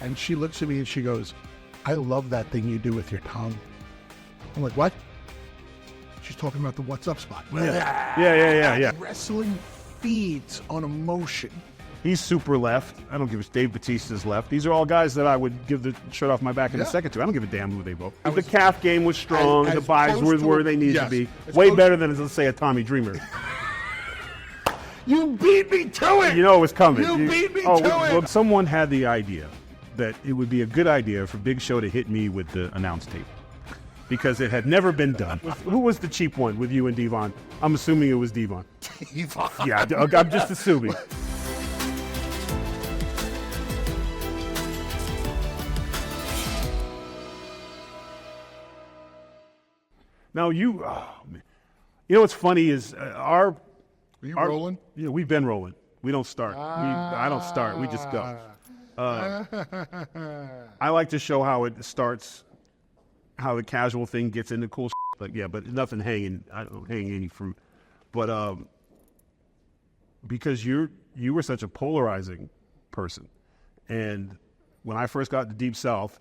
And she looks at me and she goes, I love that thing you do with your tongue. I'm like, what? She's talking about the what's up spot. Yeah. Wrestling feeds on emotion. He's super left. I don't give a Dave Bautista's left. These are all guys that I would give the shirt off my back in a second to. I don't give a damn who they vote. The calf game was strong. The buys were where they needed to be. Way better than, let's say, a Tommy Dreamer. You beat me to it! You know it was coming. You beat me to it! Well, someone had the idea that it would be a good idea for Big Show to hit me with the announce tape. Because it had never been done. Who was the cheap one with you and Devon? I'm assuming it was Devon. Devon. Yeah, I'm just assuming. Now you know what's funny is Are you rolling? Yeah, we've been rolling. We don't start. I don't start. We just go. I like to show how it starts, how the casual thing gets into cool shit. Like, yeah, but nothing hanging. I don't hang any fruit. But because you were such a polarizing person, and when I first got to Deep South,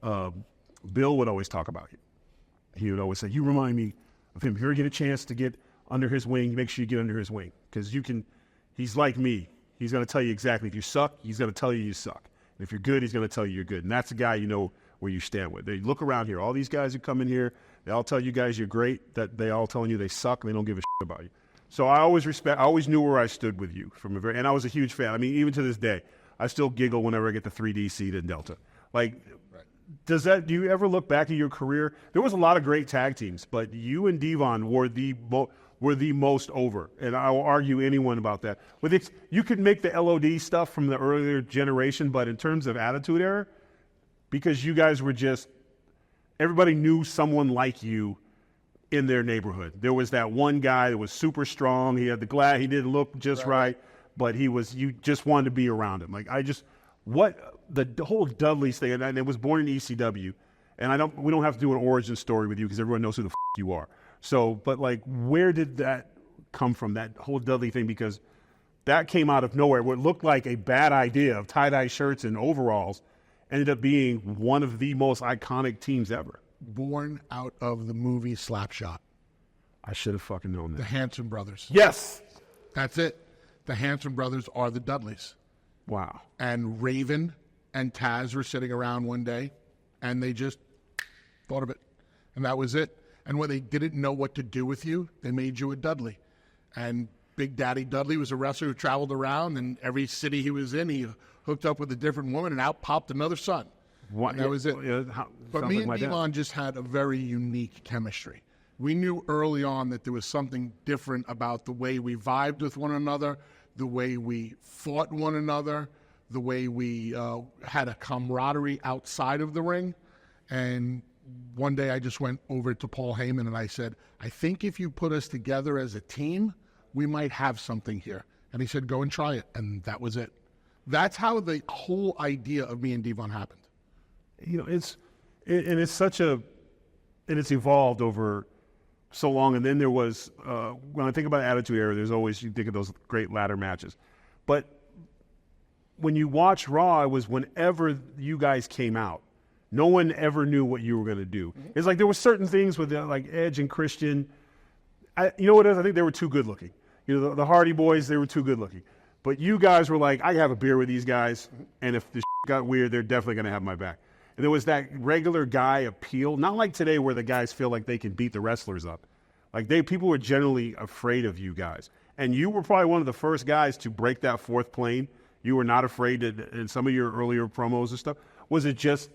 Bill would always talk about you. He would always say, "You remind me of him. If you ever get a chance to get under his wing, make sure you get under his wing, because you can." He's like me. He's going to tell you exactly. If you suck, he's going to tell you suck. And if you're good, he's going to tell you you're good. And that's the guy you know where you stand with. They look around here. All these guys who come in here, they all tell you guys you're great. That they all telling you they suck and they don't give a shit about you. So I always knew where I stood with you and I was a huge fan. I mean, even to this day, I still giggle whenever I get the 3D seat in Delta. Like, do you ever look back at your career? There was a lot of great tag teams, but you and Devon were the most over, and I will argue anyone about that. You could make the LOD stuff from the earlier generation, but in terms of Attitude Era, because you guys were just, everybody knew someone like you in their neighborhood. There was that one guy that was super strong. He had he didn't look just right, but you just wanted to be around him. Like, the whole Dudley's thing, and it was born in ECW, and we don't have to do an origin story with you because everyone knows who the you are. So, but like, where did that come from, that whole Dudley thing? Because that came out of nowhere. What looked like a bad idea of tie-dye shirts and overalls ended up being one of the most iconic teams ever. Born out of the movie Slapshot. I should have fucking known that. The Hanson brothers. Yes! That's it. The Hanson brothers are the Dudleys. Wow. And Raven and Taz were sitting around one day, and they just thought of it. And that was it. And when they didn't know what to do with you, they made you a Dudley. And Big Daddy Dudley was a wrestler who traveled around, and every city he was in, he hooked up with a different woman, and out popped another son. And that was it. But me and Devon just had a very unique chemistry. We knew early on that there was something different about the way we vibed with one another, the way we fought one another, the way we had a camaraderie outside of the ring. And one day I just went over to Paul Heyman and I said, I think if you put us together as a team, we might have something here. And he said, go and try it. And that was it. That's how the whole idea of me and Devon happened. You know, it's evolved over so long. And then there was, when I think about Attitude Era, you think of those great ladder matches. But when you watch Raw, it was whenever you guys came out. No one ever knew what you were going to do. Mm-hmm. It's like there were certain things with like Edge and Christian. You know what it is? I think they were too good looking. You know, the Hardy Boys, they were too good looking. But you guys were like, I have a beer with these guys, and if this got weird, they're definitely going to have my back. And there was that regular guy appeal, not like today where the guys feel like they can beat the wrestlers up. Like people were generally afraid of you guys. And you were probably one of the first guys to break that fourth plane. You were not afraid in some of your earlier promos and stuff. Was it just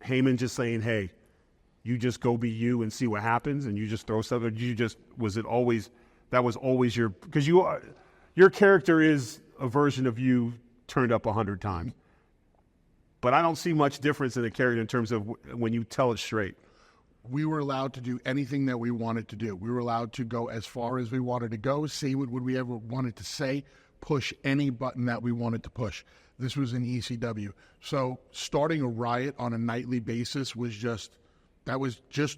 Heyman just saying, hey, you just go be you and see what happens, and you just throw stuff? Or that was always because your character is a version of you turned up 100 times. But I don't see much difference in the character in terms of when you tell it straight. We were allowed to do anything that we wanted to do. We were allowed to go as far as we wanted to go, say what we ever wanted to say, push any button that we wanted to push. This was in ECW. So starting a riot on a nightly basis was just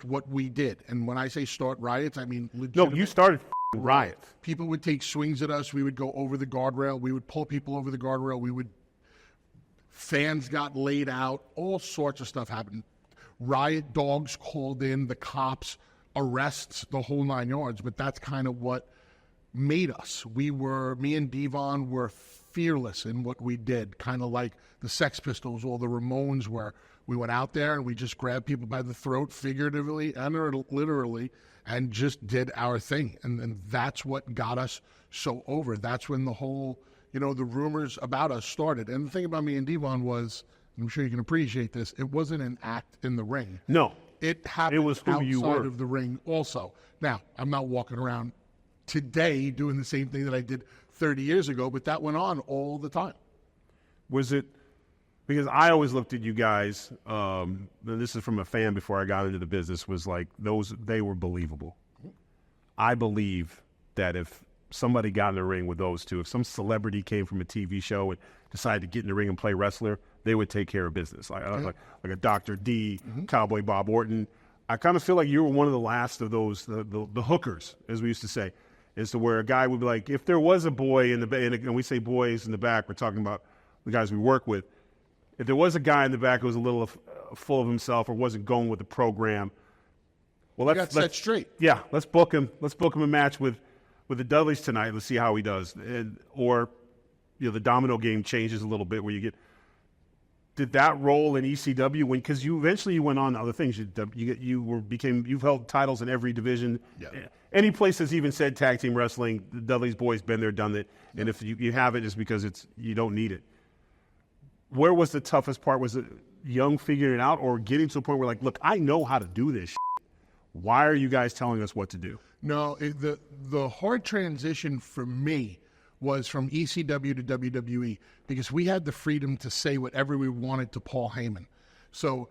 what we did. And when I say start riots, I mean legitimate. No, you started riots. People would take swings at us. We would go over the guardrail. We would pull people over the guardrail. We would Fans got laid out. All sorts of stuff happened. Riot dogs called in, the cops, arrests, the whole 9 yards. But that's kind of what made us. Me and Devon were fearless in what we did, kind of like the Sex Pistols or the Ramones were. We went out there and we just grabbed people by the throat, figuratively and literally, and just did our thing. And that's what got us so over. That's when the whole, the rumors about us started. And the thing about me and Devon was, I'm sure you can appreciate this, it wasn't an act in the ring. No. It happened was who you outside were. of the ring also. Now, I'm not walking around today doing the same thing that I did 30 years ago, but that went on all the time. Was it, because I always looked at you guys, and this is from a fan before I got into the business, was like they were believable. I believe that if somebody got in the ring with those two, if some celebrity came from a TV show and decided to get in the ring and play wrestler, they would take care of business. Like a Dr. D, Cowboy Bob Orton. I kind of feel like you were one of the last of those, the hookers, as we used to say, is to where a guy would be like, if there was a boy in the back, and we say boys in the back, we're talking about the guys we work with. If there was a guy in the back who was a little full of himself or wasn't going with the program, well, let's set straight. Yeah, let's book him. Let's book him a match with the Dudleys tonight. Let's see how he does. Or the domino game changes a little bit where you get. Did that role in ECW because you eventually went on to other things? You've held titles in every division. Yeah. Any place that's even said tag team wrestling, the Dudley's boys been there, done it. Yeah. And if you have it, it's because you don't need it. Where was the toughest part? Was it Young figuring it out, or getting to a point where look, I know how to do this shit. Why are you guys telling us what to do? No, the hard transition for me was from ECW to WWE because we had the freedom to say whatever we wanted to Paul Heyman. So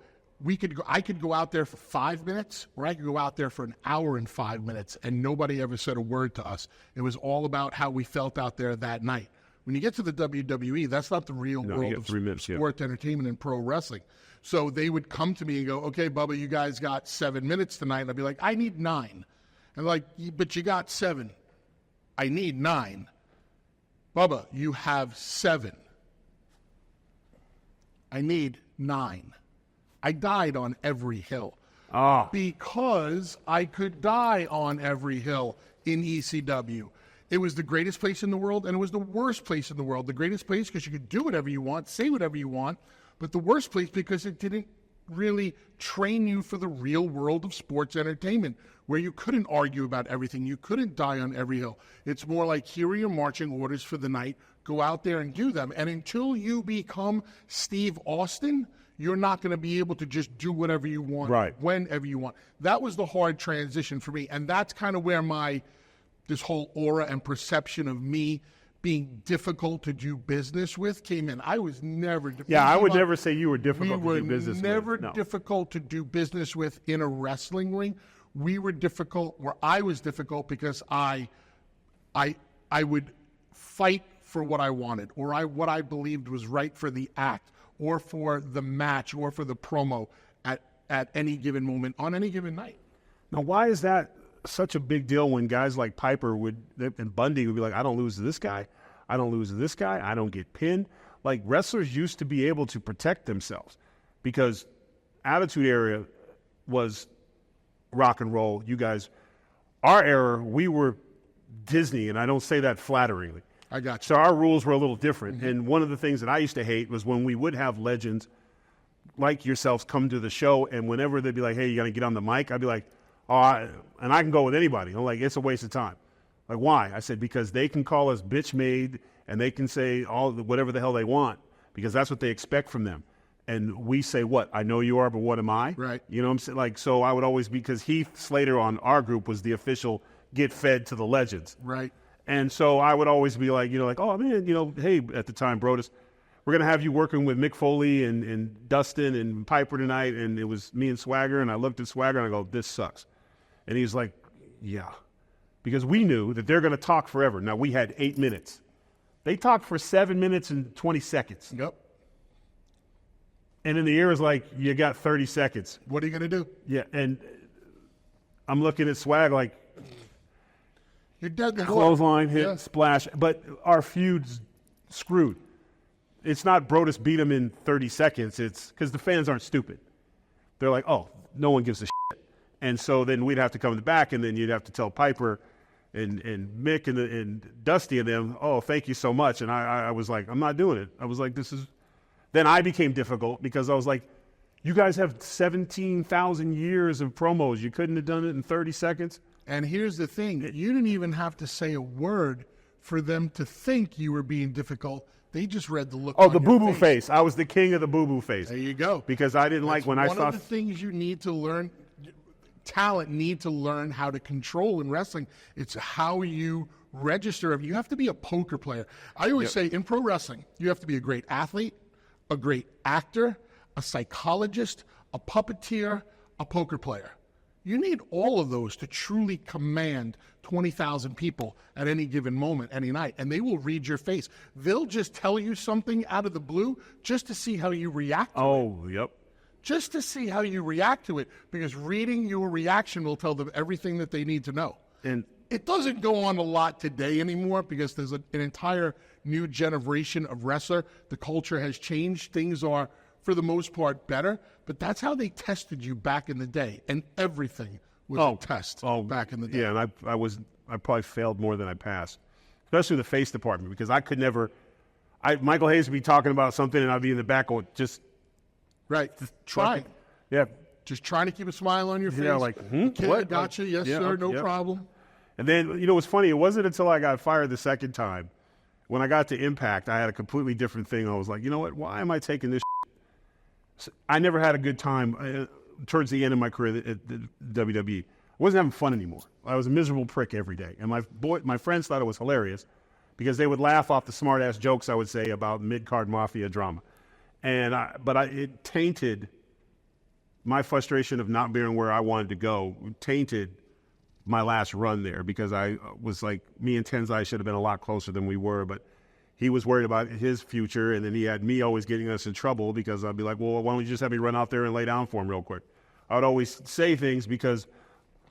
I could go out there for 5 minutes, or I could go out there for an hour and 5 minutes, and nobody ever said a word to us. It was all about how we felt out there that night. When you get to the WWE, that's not the real world of sports entertainment and pro wrestling. So they would come to me and go, okay, Bubba, you guys got 7 minutes tonight. And I'd be like, I need 9. And but you got 7. I need 9. Bubba, you have 7. I need 9. I died on every hill. Because I could die on every hill in ECW. It was the greatest place in the world, and it was the worst place in the world. The greatest place because you could do whatever you want, say whatever you want, but the worst place because it didn't really train you for the real world of sports entertainment, where you couldn't argue about everything. You couldn't die on every hill. It's more like, here are your marching orders for the night. Go out there and do them. And until you become Steve Austin, you're not going to be able to just do whatever you want, whenever you want. That was the hard transition for me, and that's kind of where this whole aura and perception of me being difficult to do business with came in. I was never difficult. Yeah, I would never say you were difficult to do business with. We were never difficult to do business with in a wrestling ring. We were difficult, where I was difficult because I would fight for what I wanted, or what I believed was right for the act, or for the match, or for the promo at any given moment on any given night. Now, why is that such a big deal when guys like Piper and Bundy would be like, I don't lose to this guy, I don't lose to this guy, I don't get pinned? Like, wrestlers used to be able to protect themselves because Attitude Era was rock and roll. You guys, our era, we were Disney, and I don't say that flatteringly. I got you. So our rules were a little different. Mm-hmm. And one of the things that I used to hate was when we would have legends like yourselves come to the show, and whenever they'd be like, hey, you got to get on the mic, I'd be like, and I can go with anybody. I'm like, it's a waste of time. Like, why? I said, because they can call us bitch made, and they can say whatever the hell they want, because that's what they expect from them. And we say, what? I know you are, but what am I? Right. You know what I'm saying? Like, so I would always be, because Heath Slater on our group was the official get fed to the legends. Right. And so I would always be like, oh, man, hey, at the time, Brodus, we're going to have you working with Mick Foley and Dustin and Piper tonight. And it was me and Swagger, and I looked at Swagger, and I go, this sucks. And he's like, yeah. Because we knew that they're going to talk forever. Now, we had 8 minutes. They talked for 7 minutes and 20 seconds. Yep. And in the air is like, you got 30 seconds. What are you going to do? Yeah, and I'm looking at Swag like, you're dead. Clothesline, hit, splash. But our feud's screwed. it's not Brodus beat him in 30 seconds. It's because the fans aren't stupid. They're like, oh, no one gives a shit. And so then we'd have to come in the back, and then you'd have to tell Piper and Mick and Dusty and them, oh, thank you so much. And I was like, I'm not doing it. I was like, this is – then I became difficult because I was like, you guys have 17,000 years of promos. You couldn't have done it in 30 seconds? And here's the thing. You didn't even have to say a word for them to think you were being difficult. They just read the look on the your boo-boo face. I was the king of the boo-boo face. There you go. Because I didn't like when I saw – one of the things you need to learn – talent need to learn how to control in wrestling. It's how you register. You have to be a poker player. I always say in pro wrestling, you have to be a great athlete, a great actor, a psychologist, a puppeteer, a poker player. You need all of those to truly command 20,000 people at any given moment, any night, and they will read your face. They'll just tell you something out of the blue just to see how you react to it. Oh, yep. Just to see how you react to it, because reading your reaction will tell them everything that they need to know. And it doesn't go on a lot today anymore because there's an entire new generation of wrestler. The culture has changed. Things are, for the most part, better. But that's how they tested you back in the day, and everything was a test back in the day. Yeah, and I probably failed more than I passed, especially the face department, because I could never. Michael Hayes would be talking about something, and I'd be in the back going, just. Right. Try. Yeah. Just trying to keep a smile on your face. Yeah, like, okay, what? Gotcha. Yes, sir. No problem. And then, you know, what's funny, it wasn't until I got fired the second time, when I got to Impact, I had a completely different thing. I was like, you know what? Why am I taking this shit? I never had a good time towards the end of my career at the WWE. I wasn't having fun anymore. I was a miserable prick every day. And my friends thought it was hilarious because they would laugh off the smart-ass jokes I would say about mid-card mafia drama. But it tainted my frustration of not being where I wanted to go, tainted my last run there, because I was like, me and Tenzai should have been a lot closer than we were, but he was worried about his future, and then he had me always getting us in trouble because I'd be like, well, why don't you just have me run out there and lay down for him real quick? I would always say things because,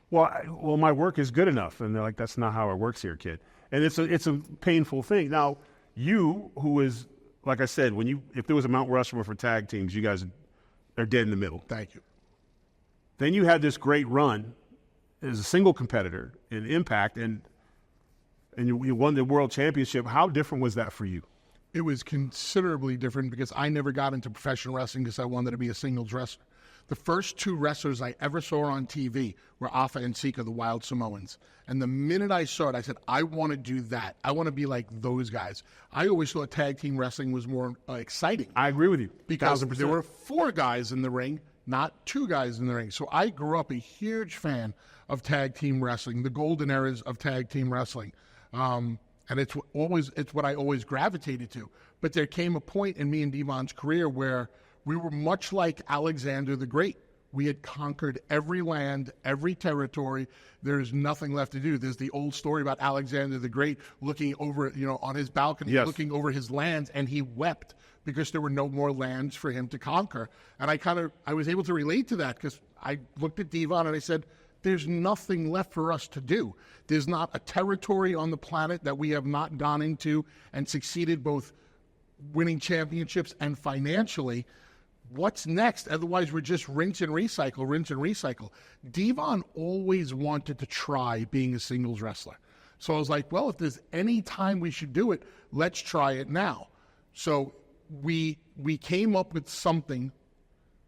well, my work is good enough. And they're like, that's not how it works here, kid. And it's a painful thing. Now, you, who is, like I said, if there was a Mount Rushmore for tag teams, you guys are dead in the middle. Thank you. Then you had this great run as a single competitor in Impact, and you won the World Championship. How different was that for you? It was considerably different because I never got into professional wrestling because I wanted to be a singles wrestler. The first two wrestlers I ever saw on TV were Alpha and Sika, the Wild Samoans. And the minute I saw it, I said, I want to do that. I want to be like those guys. I always thought tag team wrestling was more exciting. I agree with you. Because there were 4 guys in the ring, not 2 guys in the ring. So I grew up a huge fan of tag team wrestling, the golden eras of tag team wrestling. And it's what I always gravitated to. But there came a point in me and Devon's career where we were much like Alexander the Great. We had conquered every land, every territory. There's nothing left to do. There's the old story about Alexander the Great looking over, on his balcony, looking over his lands, and he wept because there were no more lands for him to conquer. And I was able to relate to that because I looked at Devon and I said, there's nothing left for us to do. There's not a territory on the planet that we have not gone into and succeeded, both winning championships and financially. What's next? Otherwise, we're just rinse and recycle. Devon always wanted to try being a singles wrestler. So I was like, well, if there's any time we should do it, let's try it now. So we came up with something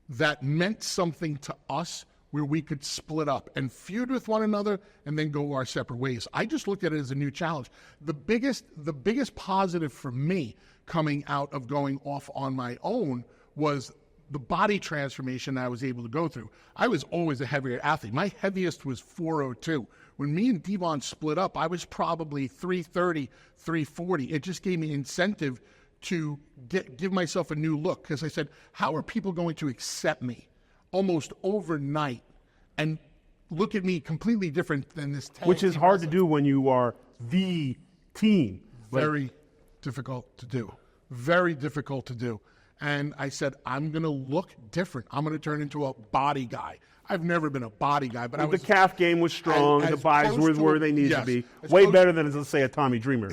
that meant something to us where we could split up and feud with one another and then go our separate ways. I just looked at it as a new challenge. The biggest positive for me coming out of going off on my own was the body transformation that I was able to go through. I was always a heavier athlete. My heaviest was 402. When me and Devon split up, I was probably 330, 340. It just gave me incentive to give myself a new look, because I said, how are people going to accept me almost overnight and look at me completely different than this tag Which is team hard wrestling? to do when you are the team. Very difficult to do. Very difficult to do. And I said, I'm going to look different. I'm going to turn into a body guy. I've never been a body guy, but the calf game was strong. The buys were where they needed to be. Way better than, let's say, a Tommy Dreamer.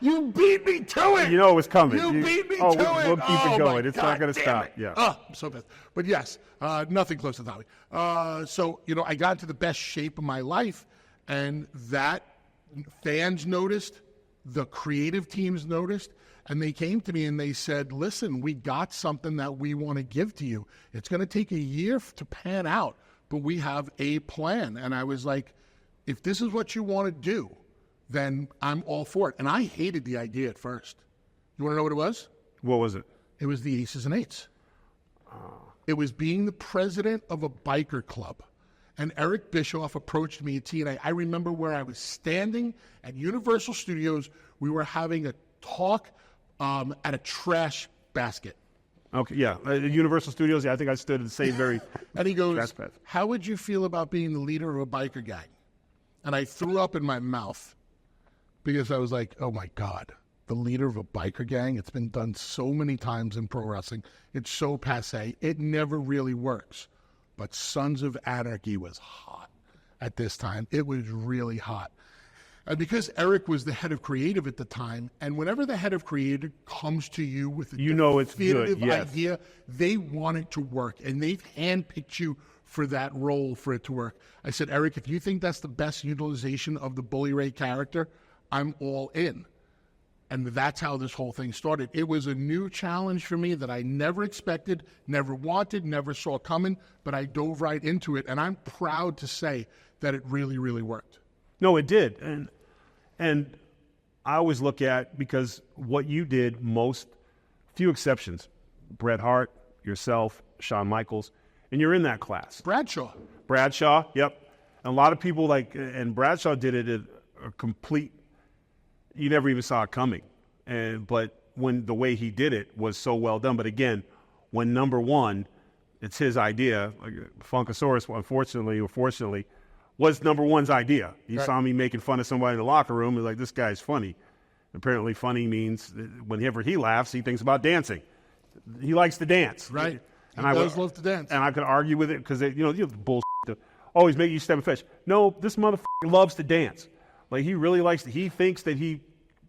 You beat me to it. You know it was coming. You beat me to we'll it. We'll keep it going. It's not going to damn stop. it. Yeah. Oh, I'm so pissed. But yes, nothing close to Tommy. So, I got into the best shape of my life, and that fans noticed, the creative teams noticed, and they came to me and they said, listen, we got something that we want to give to you. It's going to take a year to pan out, but we have a plan. And I was like, if this is what you want to do, then I'm all for it. And I hated the idea at first. You want to know what it was? What was it? It was the Aces and Eights. It was being the president of a biker club. And Eric Bischoff approached me at TNA. I remember where I was standing at Universal Studios. We were having a talk at a trash basket. Okay, yeah. Universal Studios, yeah, I think I stood in the same very And he goes, trash basket. how would you feel about being the leader of a biker gang? And I threw up in my mouth because I was like, oh, my God, the leader of a biker gang? It's been done so many times in pro wrestling. It's so passé. It never really works. But Sons of Anarchy was hot at this time. It was really hot. And because Eric was the head of creative at the time, and whenever the head of creative comes to you with a it's good, definitive yes. idea, they want it to work, and they've handpicked you for that role for it to work. I said, Eric, if you think that's the best utilization of the Bully Ray character, I'm all in. And that's how this whole thing started. It was a new challenge for me that I never expected, never wanted, never saw coming, but I dove right into it, and I'm proud to say that it really, really worked. No, it did. And I always look at, because what you did, few exceptions, Bret Hart, yourself, Shawn Michaels, and you're in that class. Bradshaw, yep. And a lot of people and Bradshaw did it at a complete, you never even saw it coming. But when the way he did it was so well done. But again, when number one, it's his idea, like Funkasaurus, unfortunately or fortunately, was number one's idea. He saw me making fun of somebody in the locker room. He was like, this guy's funny. Apparently funny means whenever he laughs, he thinks about dancing. He likes to dance. Right. And he does love to dance. And I could argue with it because, you have the bullshit to always make you step and fetch. No, this motherfucker loves to dance. Like, he really likes to. He thinks that he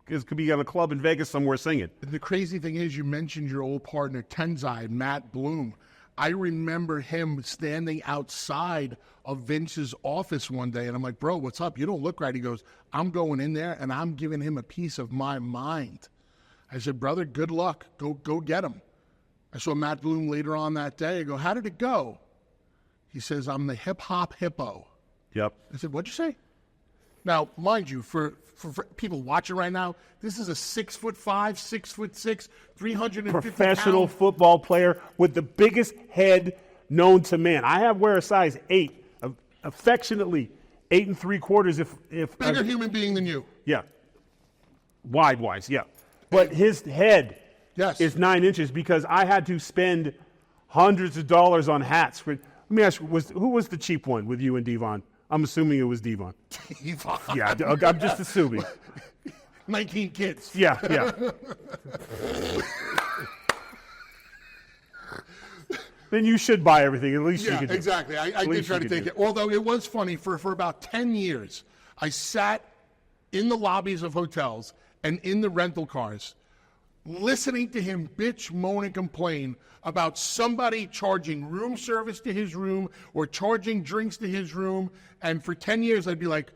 could be at a club in Vegas somewhere singing. The crazy thing is, you mentioned your old partner, Tenzai, Matt Bloom. I remember him standing outside of Vince's office one day, and I'm like, bro, what's up? You don't look right. He goes, I'm going in there, and I'm giving him a piece of my mind. I said, brother, good luck. Go get him. I saw Matt Bloom later on that day. I go, how did it go? He says, I'm the hip-hop hippo. Yep. I said, what'd you say? Now, mind you, for people watching right now, this is a 6'5", 6'6", 350 professional football player with the biggest head known to man. I wear a size 8, affectionately 8 3/4. If bigger human being than you. Yeah. Wise, yeah. But his head is 9 inches because I had to spend hundreds of dollars on hats. Let me ask you, who was the cheap one with you and Devon? I'm assuming it was Devon. Devon. Yeah, I'm just assuming. 19 kids. Yeah. Then you should buy everything. At least you could. Exactly. I did try to take it. Although it was funny, for about 10 years, I sat in the lobbies of hotels and in the rental cars listening to him bitch, moan, and complain about somebody charging room service to his room or charging drinks to his room. And for 10 years, I'd be like,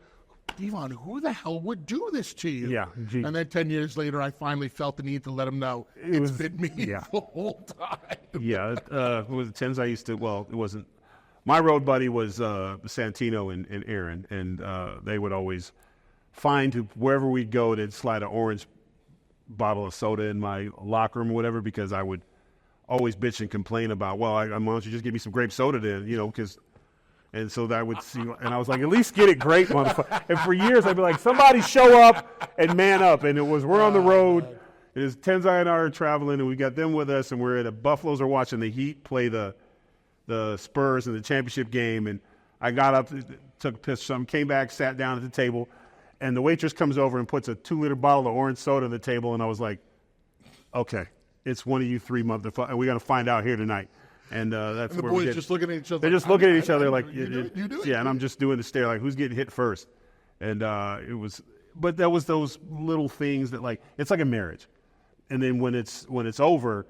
Devon, who the hell would do this to you? Yeah. Gee. And then 10 years later, I finally felt the need to let him know it's been me the whole time. Yeah. It was the Tens I used to, well, it wasn't. My road buddy was Santino and Aaron, and they would always find wherever we'd go, they'd slide an orange bottle of soda in my locker room or whatever, because I would always bitch and complain about, well, why don't you just give me some grape soda then, because, and so that I would see, and I was like, at least get it great, motherfucker. And for years I'd be like, somebody show up and man up, and it was, we're on the road, it is Tenzai and I are traveling, and we got them with us, and we're at the Buffaloes are watching the Heat play the Spurs in the championship game, and I got up, took a piss, something, came back, sat down at the table, and the waitress comes over and puts a 2-liter bottle of orange soda on the table, and I was like, okay, it's one of you three motherfuckers, and we're going to find out here tonight. And that's And the where we boys get. just looking at each other. They're just looking at each other like, you do it? yeah, and I'm just doing the stare like, who's getting hit first? And it was, but there was those little things that, like, it's like a marriage. And then when it's over,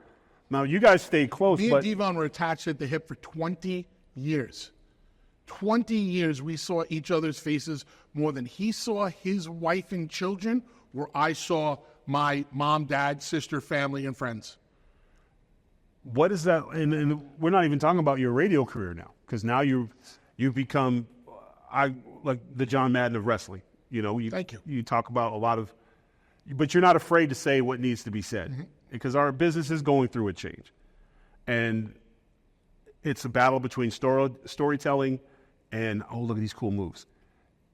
now you guys stayed close. Me but and Devon were attached at the hip for 20 years. 20 years we saw each other's faces more than he saw his wife and children, or I saw my mom, dad, sister, family, and friends. what is that? And we're not even talking about your radio career now, because now you've become like the John Madden of wrestling. You know, Thank you. You talk about a lot of, but you're not afraid to say what needs to be said, because our business is going through a change, and it's a battle between storytelling and, oh, look at these cool moves.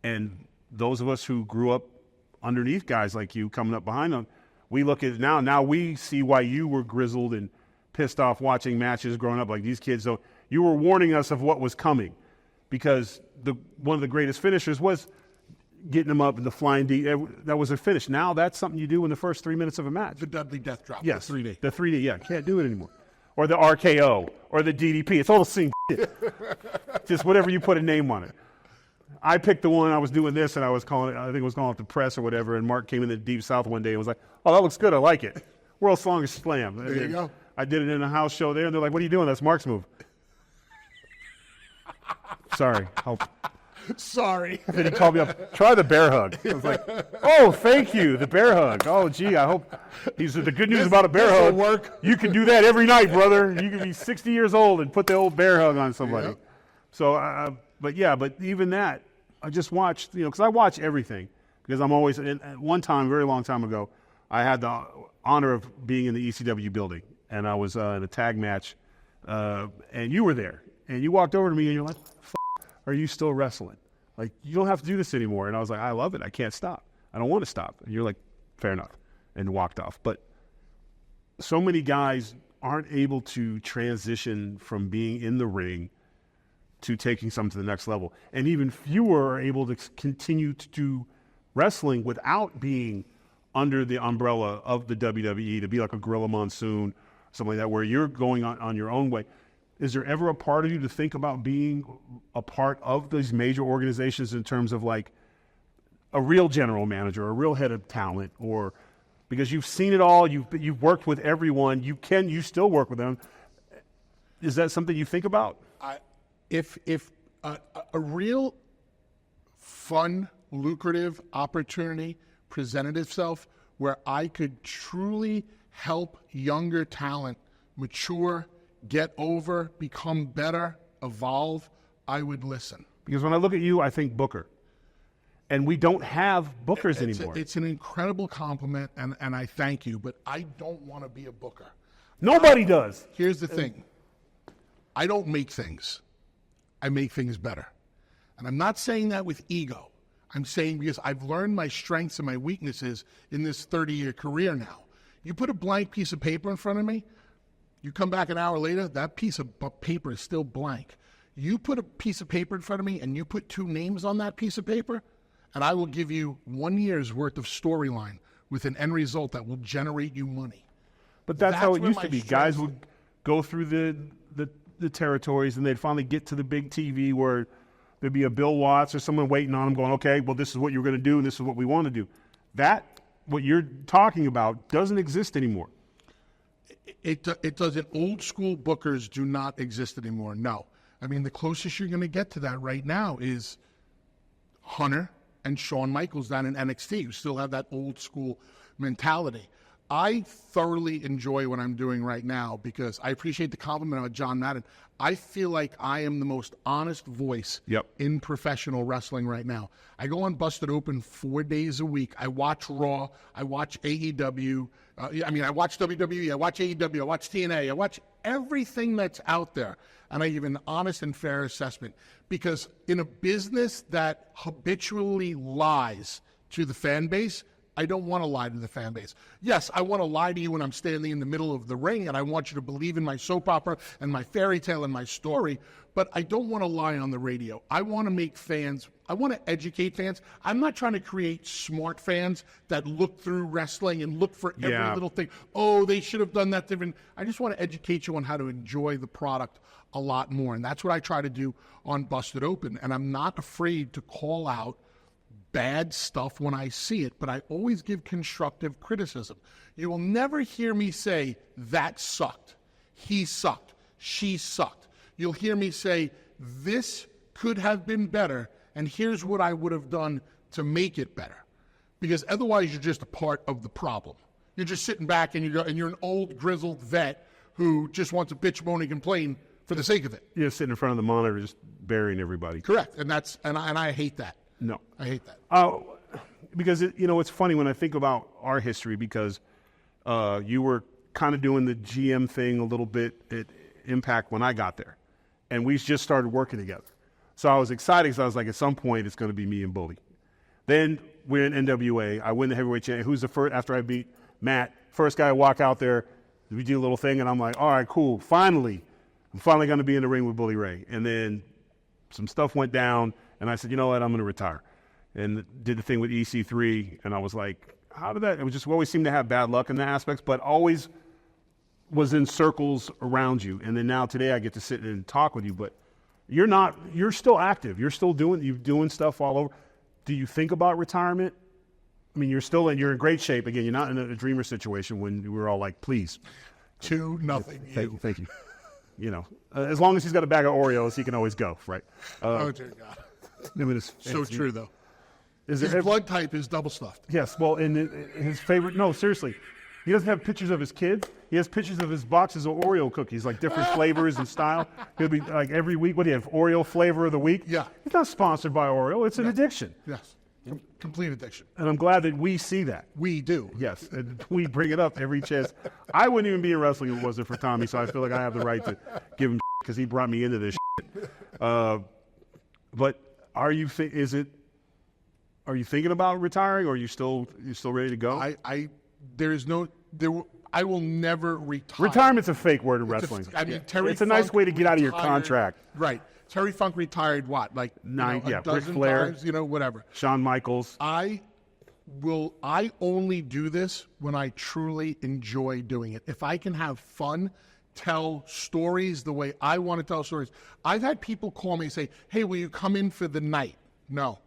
And those of us who grew up underneath guys like you coming up behind them, we look at it now. Now we see why you were grizzled and pissed off watching matches growing up like these kids. So you were warning us of what was coming, because one of the greatest finishers was getting them up in the flying D. That was a finish. Now that's something you do in the first 3 minutes of a match. The Dudley death drop. Yes, The 3D. The 3D, yeah. Can't do it anymore. Or the RKO or the DDP. It's all the same shit. Just whatever you put a name on it. I picked the one, I was doing this, and I was calling it, I think it was calling it the press or whatever, and Mark came in the Deep South one day and was like, oh, that looks good, I like it. World's Longest Slam. There you go. I did it in a house show there, and they're like, what are you doing? That's Mark's move. Sorry. Sorry. Then he called me up, try the bear hug. I was like, oh, thank you, the bear hug. Oh, gee, I hope. He said, the good news about a bear hug, work. You can do that every night, brother. You can be 60 years old and put the old bear hug on somebody. Yep. So, but even that, I just watched, because I watch everything. Because I'm always, at one time, a very long time ago, I had the honor of being in the ECW building. And I was in a tag match, and you were there. And you walked over to me and you're like, are you still wrestling? Like, you don't have to do this anymore. And I was like, I love it. I can't stop. I don't want to stop. And you're like, fair enough, and walked off. But so many guys aren't able to transition from being in the ring to taking something to the next level. And even fewer are able to continue to do wrestling without being under the umbrella of the WWE, to be like a Gorilla Monsoon, something like that, where you're going on your own way. Is there ever a part of you to think about being a part of these major organizations in terms of like a real general manager, a real head of talent, or because you've seen it all, you've worked with everyone, you still work with them. Is that something you think about? If a real fun, lucrative opportunity presented itself where I could truly help younger talent mature, get over, become better, evolve, I would listen. Because when I look at you, I think Booker. And we don't have Bookers anymore. It's an incredible compliment, and I thank you, but I don't want to be a Booker. Nobody does. Here's the thing. I don't make things. I make things better. And I'm not saying that with ego. I'm saying because I've learned my strengths and my weaknesses in this 30-year career now. You put a blank piece of paper in front of me, you come back an hour later, that piece of paper is still blank. You put a piece of paper in front of me and you put two names on that piece of paper, and I will give you 1 year's worth of storyline with an end result that will generate you money. But that's how it where used my to be. strengths Guys would go through the territories, and they'd finally get to the big TV where there'd be a Bill Watts or someone waiting on them going, okay, well, this is what you're going to do, and this is what we want to do. That, what you're talking about, doesn't exist anymore. It doesn't. Old school bookers do not exist anymore, no. I mean, the closest you're going to get to that right now is Hunter and Shawn Michaels down in NXT, who still have that old school mentality. I thoroughly enjoy what I'm doing right now because I appreciate the compliment of John Madden. I feel like I am the most honest voice in professional wrestling right now. I go on Busted Open 4 days a week. I watch Raw. I watch AEW. I watch WWE. I watch AEW. I watch TNA. I watch everything that's out there. And I give an honest and fair assessment because in a business that habitually lies to the fan base, I don't want to lie to the fan base. Yes, I want to lie to you when I'm standing in the middle of the ring, and I want you to believe in my soap opera and my fairy tale and my story, but I don't want to lie on the radio. I want to make fans, I want to educate fans. I'm not trying to create smart fans that look through wrestling and look for every little thing. Oh, they should have done that different. I just want to educate you on how to enjoy the product a lot more, and that's what I try to do on Busted Open, and I'm not afraid to call out bad stuff when I see it, but I always give constructive criticism. You will never hear me say, that sucked. He sucked. She sucked. You'll hear me say, this could have been better, and here's what I would have done to make it better. Because otherwise, you're just a part of the problem. You're just sitting back, and you're an old, grizzled vet who just wants to bitch, moan, and complain for the sake of it. You're sitting in front of the monitor just burying everybody. Correct, and I hate that. No. I hate that. Because, it's funny when I think about our history, because you were kind of doing the GM thing a little bit at Impact when I got there. And we just started working together. So I was excited because I was like, at some point, it's going to be me and Bully. Then we're in NWA. I win the heavyweight championship. Who's the first, after I beat Matt, first guy to walk out there, we do a little thing, and I'm like, all right, cool. I'm finally going to be in the ring with Bully Ray. And then some stuff went down, and I said, you know what, I'm going to retire. And did the thing with EC3, and I was like, how did that? It was just, we always seem to have bad luck in the aspects, but always was in circles around you. And then now today I get to sit and talk with you, but you're still active. You're doing stuff all over. Do you think about retirement? I mean, you're in great shape. Again, you're not in a dreamer situation when we were all like, please. 2-0. Thank you. As long as he's got a bag of Oreos, he can always go, right? Oh, dear God. So true, though. His blood type is double stuffed. Yes, well, and his favorite, no, seriously. He doesn't have pictures of his kids. He has pictures of his boxes of Oreo cookies, like different flavors and style. He'll be like every week, what do you have, Oreo flavor of the week? Yeah. He's not sponsored by Oreo. It's an addiction. Yes, complete addiction. And I'm glad that we see that. We do. Yes, and we bring it up every chance. I wouldn't even be in wrestling if it wasn't for Tommy, so I feel like I have the right to give him because he brought me into this shit. But are you thinking about retiring, or are you still ready to go? I will never retire. Retirement's a fake word in wrestling. It's a nice way to get out of your contract. Right. Terry Funk retired a dozen Flair, times, whatever. Shawn Michaels. I only do this when I truly enjoy doing it. If I can have fun, tell stories the way I want to tell stories. I've had people call me and say, hey, will you come in for the night? No.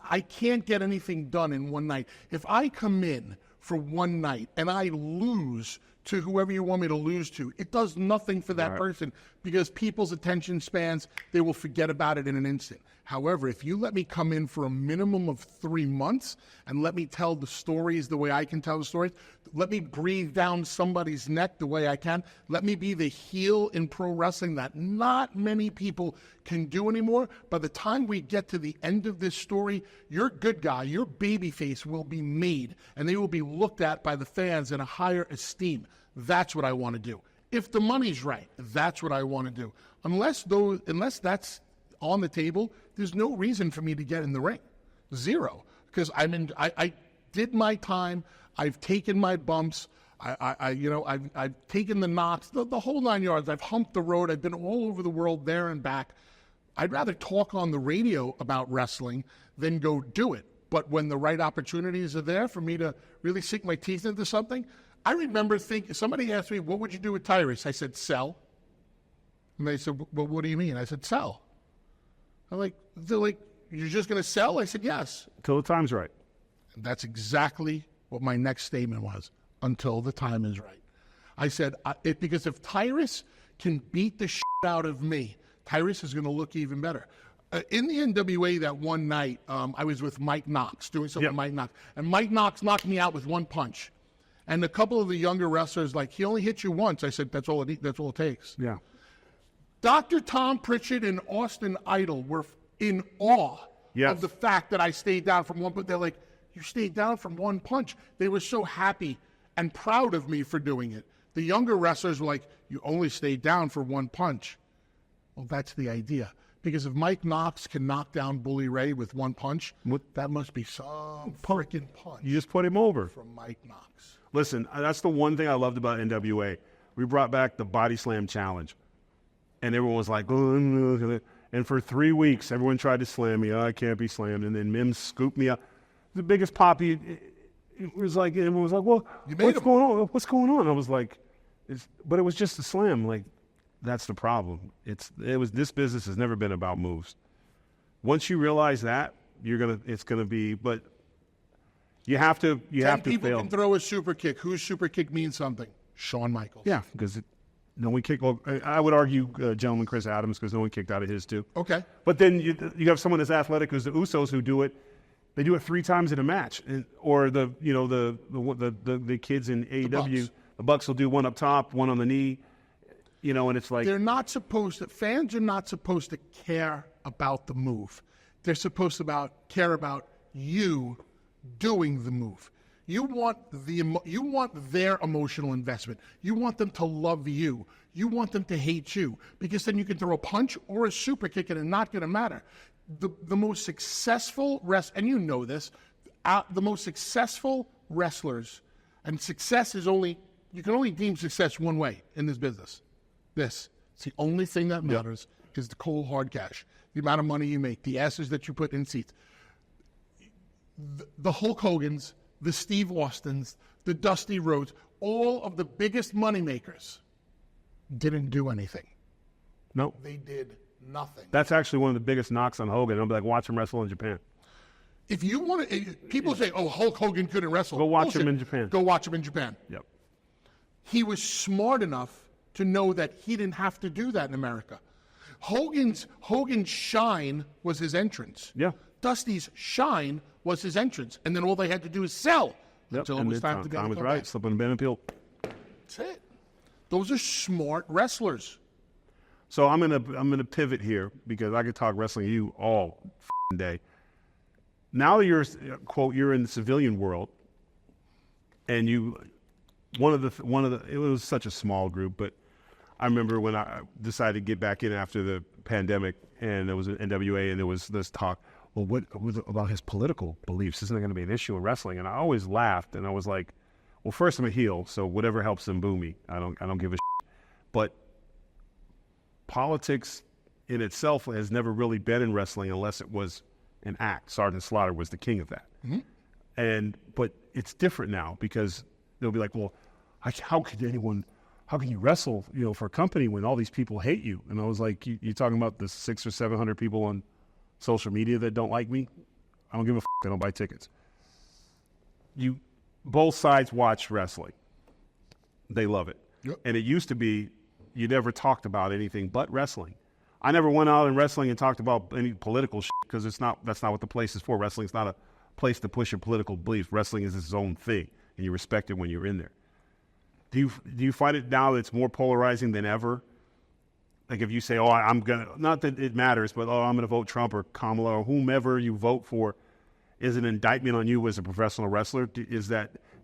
I can't get anything done in one night. If I come in for one night and I lose to whoever you want me to lose to, it does nothing for that person because people's attention spans, they will forget about it in an instant. However, if you let me come in for a minimum of 3 months and let me tell the stories the way I can tell the stories, let me breathe down somebody's neck the way I can, let me be the heel in pro wrestling that not many people can do anymore, by the time we get to the end of this story, your good guy, your babyface will be made, and they will be looked at by the fans in a higher esteem. That's what I want to do. If the money's right, that's what I want to do. Unless that's on the table, there's no reason for me to get in the ring. Zero. Because I did my time. I've taken my bumps. I've taken the knocks, the whole 9 yards. I've humped the road. I've been all over the world there and back. I'd rather talk on the radio about wrestling than go do it. But when the right opportunities are there for me to really sink my teeth into something, I remember somebody asked me, what would you do with Tyrus? I said, sell. And they said, well, what do you mean? I said, sell. They're like, you're just going to sell? I said, yes. Until the time's right. And that's exactly what my next statement was, until the time is right. I said, because if Tyrus can beat the shit out of me, Tyrus is going to look even better. In the NWA that one night, I was with Mike Knox, doing something with Mike Knox. And Mike Knox knocked me out with one punch. And a couple of the younger wrestlers, he only hit you once. I said, that's all it takes. Yeah. Dr. Tom Pritchard and Austin Idol were in awe of the fact that I stayed down from one, but they're like, you stayed down from one punch. They were so happy and proud of me for doing it. The younger wrestlers were like, you only stayed down for one punch. Well, that's the idea. Because if Mike Knox can knock down Bully Ray with one punch, that must be some freaking punch. You just put him over. From Mike Knox. Listen, that's the one thing I loved about NWA. We brought back the Body Slam Challenge. And everyone was like, oh, and for 3 weeks, everyone tried to slam me. Oh, I can't be slammed. And then Mims scooped me up. The biggest poppy. It was like, everyone was like, well, what's going on? What's going on? I was like, but it was just a slam. Like, that's the problem. This business has never been about moves. Once you realize that, it's gonna be, but you have to 10 to people fail. can throw a super kick. Whose super kick means something? Shawn Michaels. Yeah, because no one kicked. Well, I would argue, gentleman Chris Adams, because no one kicked out of his too. Okay. But then you have someone as athletic as the Usos who do it. They do it 3 times in a match, or the kids in AEW. The Bucks will do one up top, one on the knee. And it's like They're not supposed to. Fans are not supposed to care about the move. They're supposed to care about you doing the move. You want their emotional investment. You want them to love you. You want them to hate you, because then you can throw a punch or a super kick and it's not going to matter. The most successful and you know this, the most successful wrestlers, and success is you can only deem success one way in this business. It's the only thing that matters is the cold hard cash, the amount of money you make, the asses that you put in seats. The Hulk Hogans, the Steve Austins, the Dusty Rhodes, all of the biggest money makers didn't do anything. No. They did nothing. That's actually one of the biggest knocks on Hogan. I'll be like, watch him wrestle in Japan. If you want to, people say, "Oh, Hulk Hogan couldn't wrestle." Go watch Bullshit. him in Japan. Go watch him in Japan. Yep. He was smart enough to know that he didn't have to do that in America. Hogan's shine was his entrance. Yeah. Dusty's shine was his entrance, and then all they had to do is sell until it was time to go. Tom was right. Slip on the band appeal. That's it. Those are smart wrestlers. So I'm gonna pivot here, because I could talk wrestling to you all day. Now that you're in the civilian world, and it was such a small group, but I remember when I decided to get back in after the pandemic, and there was an NWA, and there was this talk. Well, what about his political beliefs? Isn't that going to be an issue in wrestling? And I always laughed, and I was like, well, first I'm a heel, so whatever helps them boo me, I don't give a shit. But politics in itself has never really been in wrestling unless it was an act. Sergeant Slaughter was the king of that. Mm-hmm. But it's different now, because they'll be like, well, how can you wrestle, for a company when all these people hate you? And I was like, you're talking about the 600 or 700 people on social media that don't like me? I don't give a f***. I don't buy tickets. Both sides watch wrestling. They love it. Yep. And it used to be you never talked about anything but wrestling. I never went out in wrestling and talked about any political shit, because that's not what the place is for. Wrestling's not a place to push your political beliefs. Wrestling is its own thing, and you respect it when you're in there. Do you find it now that it's more polarizing than ever? Like if you say, oh, I'm going to, not that it matters, but I'm going to vote Trump or Kamala or whomever you vote for, is an indictment on you as a professional wrestler? Do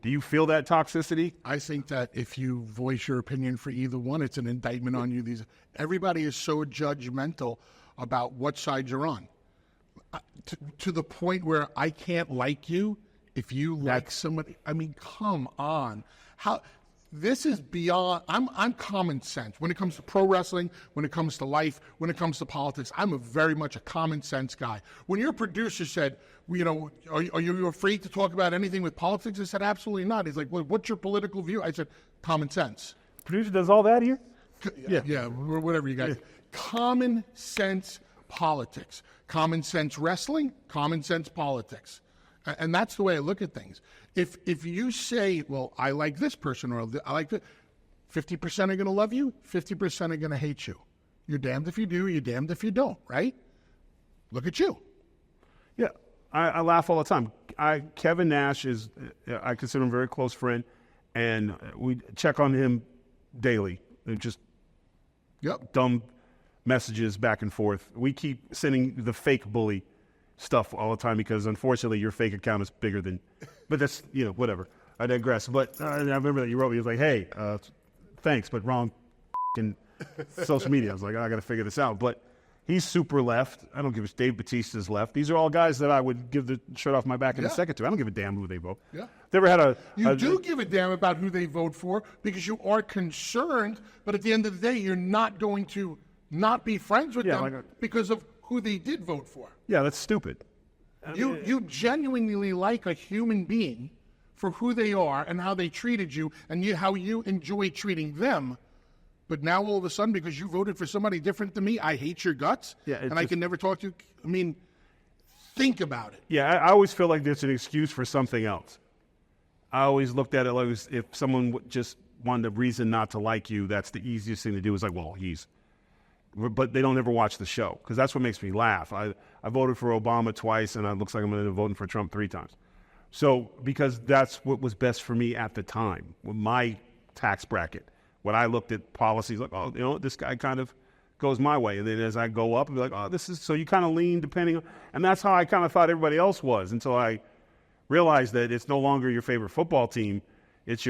you feel that toxicity? I think that if you voice your opinion for either one, it's an indictment on you. Everybody is so judgmental about what side you're on, to the point where I can't like you if you like somebody. I mean, come on. This is beyond. I'm common sense when it comes to pro wrestling, when it comes to life, when it comes to politics. I'm very much a common sense guy. When your producer said, are you afraid to talk about anything with politics? I said, absolutely not. He's like, well, what's your political view? I said, common sense. Producer does all that here? Yeah, whatever you got. Yeah. Common sense politics, common sense wrestling, common sense politics. And that's the way I look at things. If you say, well, I like this person, or I like that, 50% are going to love you, 50% are going to hate you. You're damned if you do, you're damned if you don't, right? Look at you. Yeah, I laugh all the time. Kevin Nash I consider him a very close friend, and we check on him daily. Just dumb messages back and forth. We keep sending the fake bully stuff all the time, because unfortunately your fake account is bigger than, but that's, whatever. I digress. But I remember that you wrote me, you was like, hey, thanks, but wrong social media. I was like, I got to figure this out. But he's super left. I don't give a Dave Bautista's left. These are all guys that I would give the shirt off my back in a second to. I don't give a damn who they vote. Yeah. Never had You do give a damn about who they vote for, because you are concerned, but at the end of the day, you're not going to not be friends with them because of who they did vote for. Yeah, that's stupid. You genuinely like a human being for who they are and how they treated you, and how you enjoy treating them. But now all of a sudden, because you voted for somebody different than me, I hate your guts, and I can never talk to you. I mean, think about it. Yeah, I always feel like there's an excuse for something else. I always looked at it like if someone just wanted a reason not to like you, that's the easiest thing to do. Is like, well, but they don't ever watch the show because that's what makes me laugh. I voted for Obama twice, and it looks like I'm going to be voting for Trump 3 times. So because that's what was best for me at the time, with my tax bracket. When I looked at policies, like, oh, this guy kind of goes my way. And then as I go up, I'll be like, oh, this is, so you kind of lean depending on, and that's how I kind of thought everybody else was until I realized that it's no longer your favorite football team. It's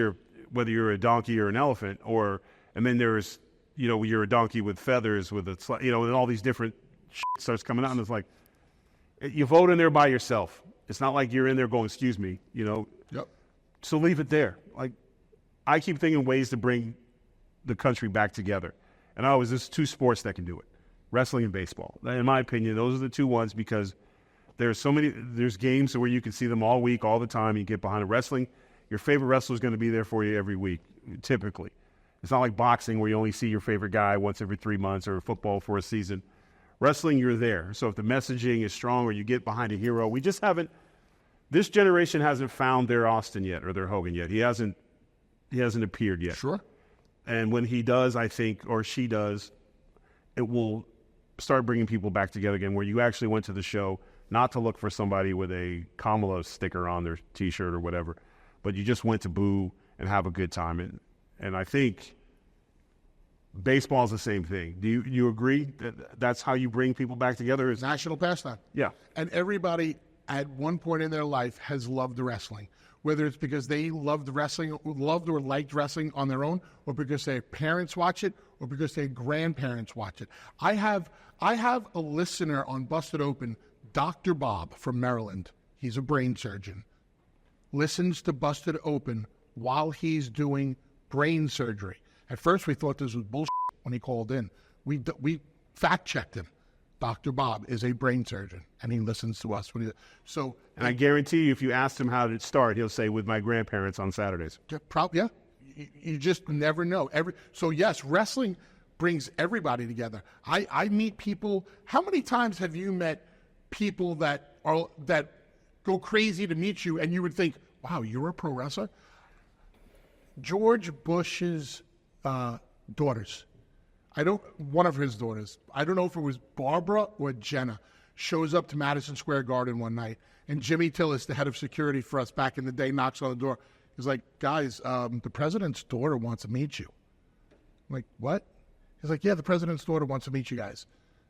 whether you're a donkey or an elephant, and then there's, you're a donkey with feathers with and all these different shit starts coming out. And it's like, you vote in there by yourself. It's not like you're in there going, excuse me, Yep. So leave it there. Like, I keep thinking ways to bring the country back together. And there's 2 sports that can do it, wrestling and baseball. In my opinion, those are the 2 ones because there's games where you can see them all week, all the time. You get behind a wrestling, your favorite wrestler is going to be there for you every week, typically. It's not like boxing where you only see your favorite guy once every 3 months or football for a season. Wrestling, you're there. So if the messaging is strong or you get behind a hero, this generation hasn't found their Austin yet or their Hogan yet. He hasn't appeared yet. Sure. And when he does, I think, or she does, it will start bringing people back together again where you actually went to the show not to look for somebody with a Kamala sticker on their T-shirt or whatever, but you just went to boo and have a good time. And I think baseball is the same thing. Do you agree that that's how you bring people back together? National pastime. Yeah. And everybody at one point in their life has loved wrestling, whether it's because they loved or liked wrestling on their own, or because their parents watch it, or because their grandparents watch it. I have a listener on Busted Open, Dr. Bob from Maryland. He's a brain surgeon. Listens to Busted Open while he's doing brain surgery. At first, we thought this was bullshit when he called in. We fact-checked him. Dr. Bob is a brain surgeon, and he listens to us. And I guarantee you, if you asked him how to start, he'll say, with my grandparents on Saturdays. Yeah. You just never know. So, yes, wrestling brings everybody together. I meet people. How many times have you met people that go crazy to meet you, and you would think, wow, you're a pro wrestler? George Bush's daughters. One of his daughters, I don't know if it was Barbara or Jenna, shows up to Madison Square Garden one night, and Jimmy Tillis, the head of security for us back in the day, knocks on the door. He's like, guys, the president's daughter wants to meet you. I'm like, what? He's like, yeah, the president's daughter wants to meet you guys.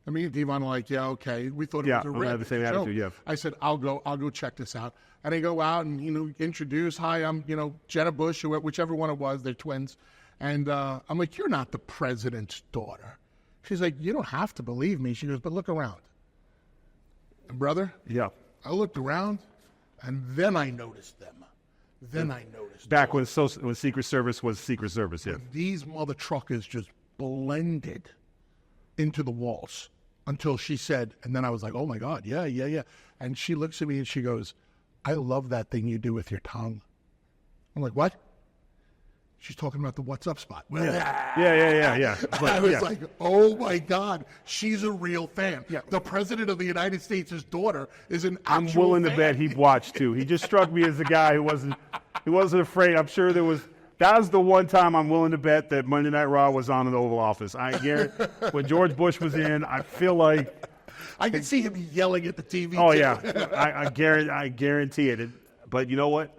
I mean, Devon are like, yeah, okay. We thought it was a I have the same attitude, yeah. I said, I'll go check this out. And they go out and, introduce, hi, I'm, Jenna Bush, or whichever one it was, they're twins. And I'm like, you're not the president's daughter. She's like, you don't have to believe me. She goes, but look around. And brother, yeah, I looked around, and then I noticed them. Back when Secret Service was Secret Service, yeah. These mother truckers just blended into the walls until she said, and then I was like, oh my God, yeah. And she looks at me and she goes, I love that thing you do with your tongue. I'm like, what? She's talking about the what's up spot. Yeah. But, I was like, oh my God, she's a real fan. Yeah. The president of the United States' daughter is an actual I'm willing fan. to bet he'd watch too. He just struck me as a guy who wasn't afraid. I'm sure that was the one time I'm willing to bet that Monday Night Raw was on in the Oval Office. I guarantee when George Bush was in, I feel like I can see him yelling at the TV. Oh too. yeah, I guarantee it. But you know what?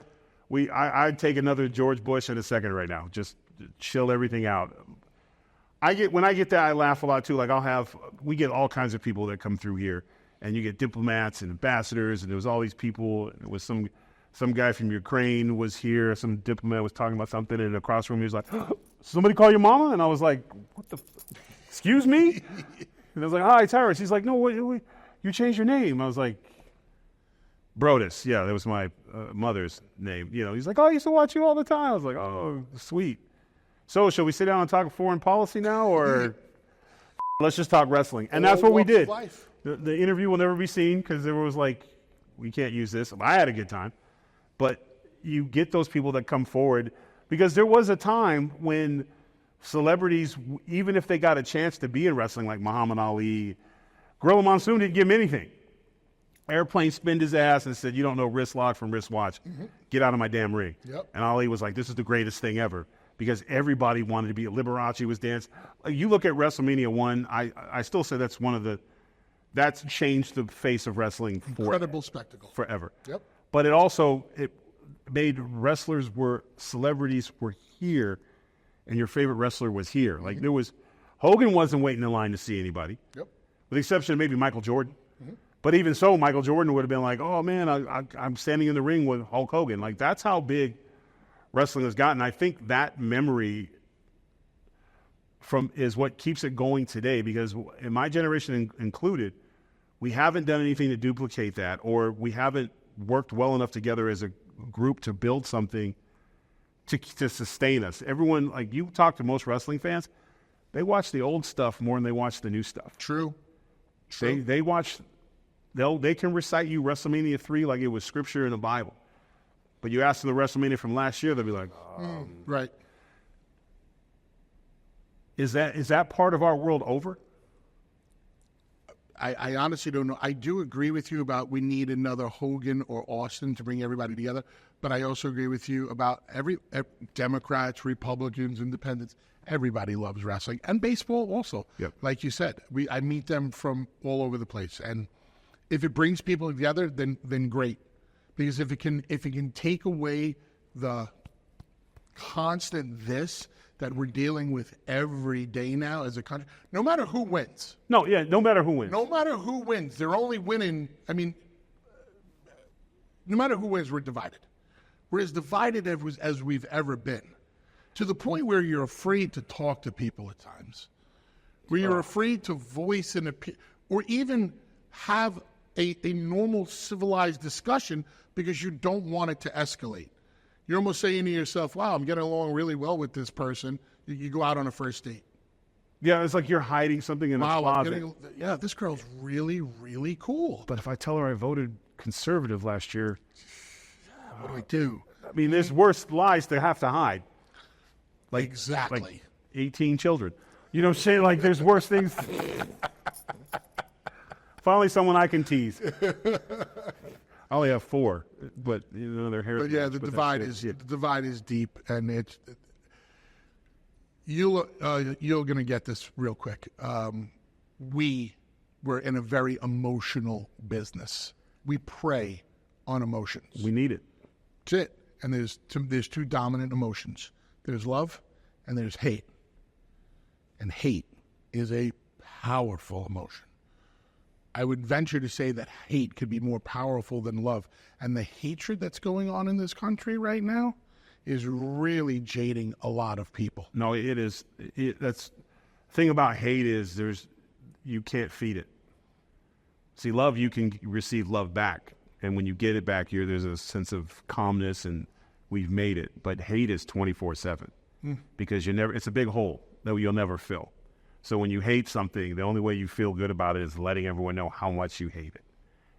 I'd take another George Bush in a second right now. Just chill everything out. When I get that, I laugh a lot too. Like we get all kinds of people that come through here, and you get diplomats and ambassadors, and there was all these people. And it was some guy from Ukraine was here. Some diplomat was talking about something, and across from me he was like, "Somebody call your mama?" And I was like, "What the? Excuse me?" And I was like, "Hi, Tyrus." He's like, "No, you changed your name." I was like, Brodus, yeah, that was my mother's name. He's like, oh, I used to watch you all the time. I was like, oh, sweet. So, shall we sit down and talk foreign policy now, or let's just talk wrestling? And that's what we did. The interview will never be seen because there was like, we can't use this. I had a good time. But you get those people that come forward because there was a time when celebrities, even if they got a chance to be in wrestling like Muhammad Ali, Gorilla Monsoon didn't give him anything. airplane spinned his ass and said, "You don't know wrist lock from wristwatch. Get out of my damn ring." Yep. And Ali was like, "This is the greatest thing ever," because everybody wanted to be. Liberace was dancing. You look at WrestleMania 1, I still say that's changed the face of wrestling Incredible spectacle. forever. Yep. But it made celebrities were here, and your favorite wrestler was here. Like Hogan wasn't waiting in line to see anybody. Yep. With the exception of maybe Michael Jordan. But even so, Michael Jordan would have been like, "Oh, man, I'm standing in the ring with Hulk Hogan." Like, that's how big wrestling has gotten. I think that memory is what keeps it going today, because in my generation included, we haven't done anything to duplicate that, or we haven't worked well enough together as a group to build something to sustain us. Everyone, like you talk to most wrestling fans, they watch the old stuff more than they watch the new stuff. True. They watch, they can recite you WrestleMania 3 like it was scripture in the Bible. But you ask them the WrestleMania from last year, they'll be like, Right. Is that part of our world over? I honestly don't know. I do agree with you about we need another Hogan or Austin to bring everybody together. But I also agree with you about every Democrats, Republicans, Independents. Everybody loves wrestling and baseball also. Yep. Like you said, I meet them from all over the place, and if it brings people together, then great. Because if it can take away the constant that we're dealing with every day now as a country, no matter who wins. No matter who wins. No matter who wins, they're only winning. I mean, no matter who wins, we're divided. We're as divided as we've ever been, to the point where you're afraid to talk to people at times, where you're afraid to voice an opinion, or even have a normal civilized discussion because you don't want it to escalate. You're almost saying to yourself, "Wow, I'm getting along really well with this person." You go out on a first date. Yeah, it's like you're hiding something in a closet. This girl's really, really cool. But if I tell her I voted conservative last year, What do I do? I mean, there's worse lies to have to hide. Like, Exactly. Like 18 children. You know what I'm saying? Like, there's worse things. Finally, someone I can tease. I only have 4, but their hair. But yeah, the divide is deep, and you're going to get this real quick. We were in a very emotional business. We prey on emotions. We need it. That's it. And there's two dominant emotions. There's love, and there's hate. And hate is a powerful emotion. I would venture to say that hate could be more powerful than love. And the hatred that's going on in this country right now is really jading a lot of people. No, it is. That's the thing about hate is you can't feed it. See, love, you can receive love back. And when you get it back here, there's a sense of calmness and we've made it. But hate is 24/7 because it's a big hole that you'll never fill. So when you hate something, the only way you feel good about it is letting everyone know how much you hate it.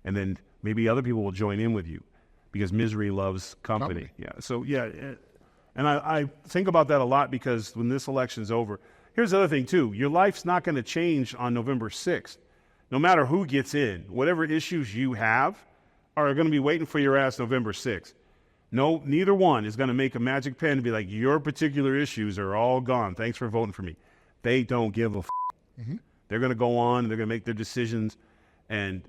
And then maybe other people will join in with you because misery loves company. Yeah. So, yeah. And I think about that a lot because when this election's over, here's the other thing, too. Your life's not going to change on November 6th. No matter who gets in, whatever issues you have are going to be waiting for your ass November 6th. No, neither one is going to make a magic pen and be like, your particular issues are all gone. Thanks for voting for me. They don't give a f***. Mm-hmm. They're going to go on and they're going to make their decisions. And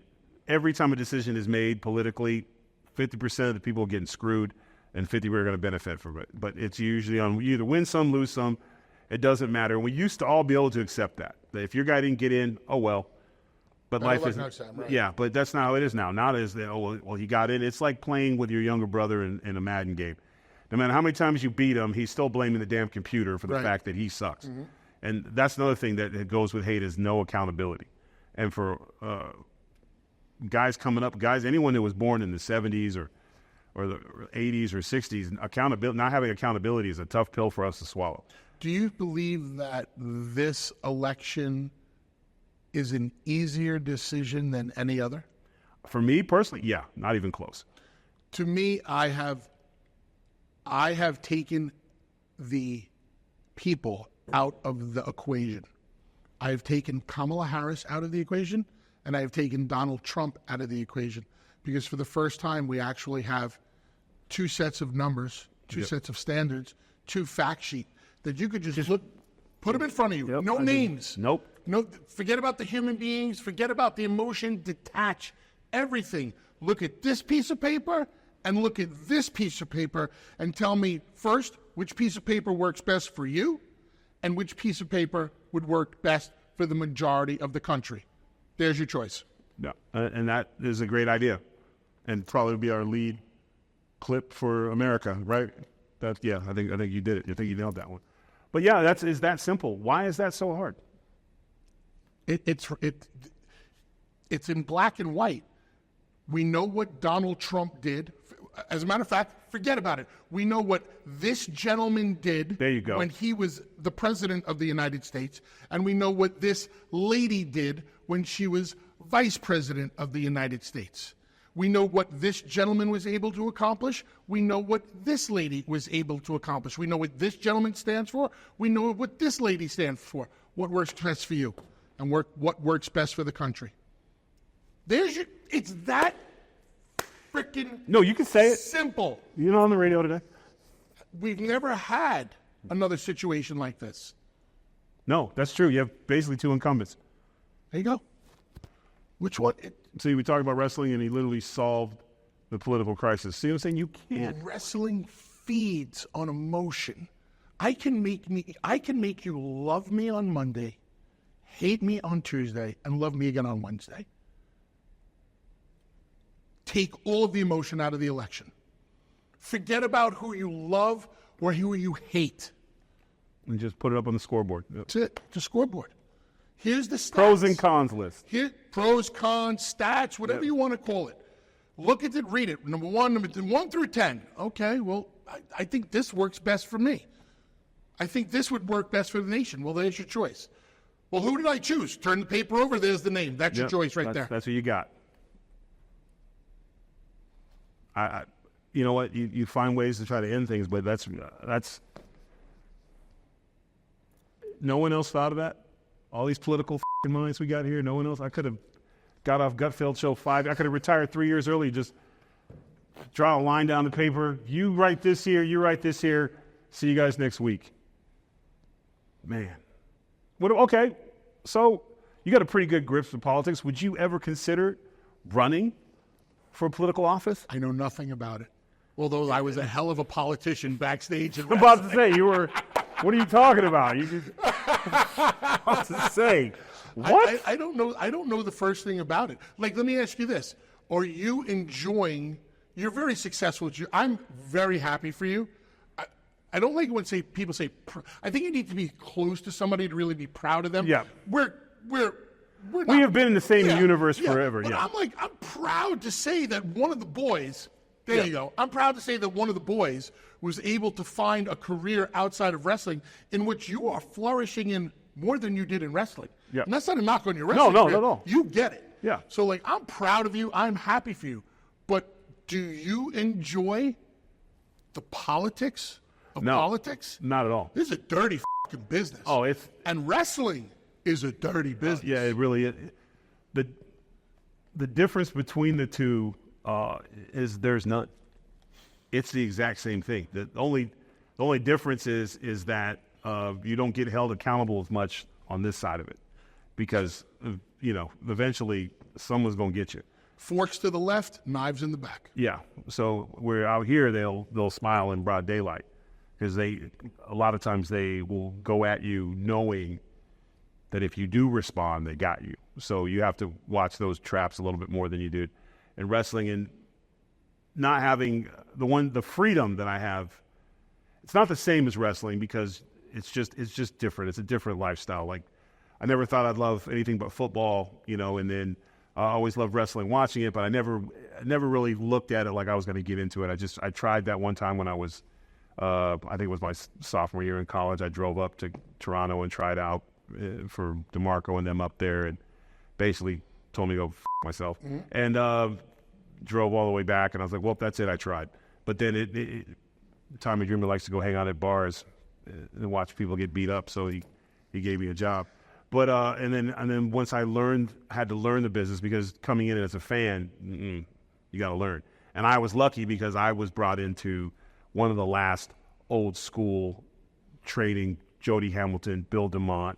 every time a decision is made politically, 50% of the people are getting screwed and 50% are going to benefit from it. But it's usually on you either win some, lose some. It doesn't matter. We used to all be able to accept that if your guy didn't get in, oh, well. But life is, right. Yeah, but that's not how it is now. Now it is that, oh, well, he got in. It's like playing with your younger brother in a Madden game. No matter how many times you beat him, he's still blaming the damn computer for the fact that he sucks. Mm-hmm. And that's another thing that goes with hate is no accountability. And for guys coming up, anyone that was born in the 70s or the 80s or 60s, accountability, not having accountability is a tough pill for us to swallow. Do you believe that this election is an easier decision than any other? For me personally, yeah, not even close. To me, I have taken the people out of the equation. I've taken Kamala Harris out of the equation, and I have taken Donald Trump out of the equation, because for the first time we actually have two sets of numbers, two sets of standards, two fact sheet that you could just look, put them in front of you. No names. Nope. No, forget about the human beings. Forget about the emotion. Detach everything. Look at this piece of paper and look at this piece of paper and tell me first which piece of paper works best for you and which piece of paper would work best for the majority of the country. There's your choice. Yeah, and that is a great idea, and probably be our lead clip for America, right? I think you did it. I think you nailed that one. But yeah, is that simple. Why is that so hard? It's in black and white. We know what Donald Trump did. As a matter of fact, forget about it. We know what this gentleman did when he was the president of the United States, and we know what this lady did when she was vice president of the United States. We know what this gentleman was able to accomplish. We know what this lady was able to accomplish. We know what this gentleman stands for. We know what this lady stands for. What works best for you and what works best for the country. It's that freaking No, you can say it. Simple. You know, on the radio today. We've never had another situation like this. No, that's true. You have basically two incumbents. There you go. Which one? See, we talked about wrestling, and he literally solved the political crisis. See what I'm saying? You can't. Wrestling feeds on emotion. I can make you love me on Monday, hate me on Tuesday, and love me again on Wednesday. Take all of the emotion out of the election. Forget about who you love or who you hate. And just put it up on the scoreboard. Yep. That's it. The scoreboard. Here's the stats. Pros and cons list. Here, pros, cons, stats, whatever you want to call it. Look at it, read it. Number 1 through 10. Okay, well, I think this works best for me. I think this would work best for the nation. Well, there's your choice. Well, who did I choose? Turn the paper over. There's the name. That's your choice right there. That's what you got. You know what? You find ways to try to end things, but that's. No one else thought of that. All these political minds we got here. No one else. I could have got off Gutfeld Show 5. I could have retired 3 years early. Just draw a line down the paper. You write this here. You write this here. See you guys next week. Man. Okay. So you got a pretty good grip for politics. Would you ever consider running for political office? I know nothing about it. Although I was a hell of a politician backstage. I'm about to say, you were, what are you talking about? You just, I was about to say, what? I don't know. I don't know the first thing about it. Like, let me ask you this. Are you enjoying, you're very successful. I'm very happy for you. I don't like when people say, I think you need to be close to somebody to really be proud of them. Yeah. We have been in the same universe forever. But yeah. I'm proud to say that one of the boys, there you go. I'm proud to say that one of the boys was able to find a career outside of wrestling in which you are flourishing in more than you did in wrestling. Yeah. And that's not a knock on your wrestling career. Not at all. You get it. Yeah. So, like, I'm proud of you. I'm happy for you. But do you enjoy the politics of politics? Not at all. This is a dirty fucking business. Oh, and wrestling is a dirty business. Yeah, it really is. The difference between the two is there's none. It's the exact same thing. The only difference is that you don't get held accountable as much on this side of it, because eventually someone's going to get you. Forks to the left, knives in the back. Yeah. So we're out here, they'll smile in broad daylight, because a lot of times they will go at you knowing that if you do respond, they got you. So you have to watch those traps a little bit more than you did in wrestling. And not having the freedom that I have, it's not the same as wrestling, because it's just different. It's a different lifestyle. Like, I never thought I'd love anything but football, and then I always loved wrestling, watching it, but I never really looked at it like I was going to get into it. I tried that one time when I was, I think it was my sophomore year in college. I drove up to Toronto and tried out for DeMarco and them up there, and basically told me to go myself. Mm-hmm. And drove all the way back, and I was like, well, that's it. I tried. But then Tommy Dreamer likes to go hang out at bars and watch people get beat up, so he gave me a job. But and then once I had to learn the business, because coming in as a fan, you got to learn. And I was lucky because I was brought into one of the last old school training, Jody Hamilton, Bill DeMont,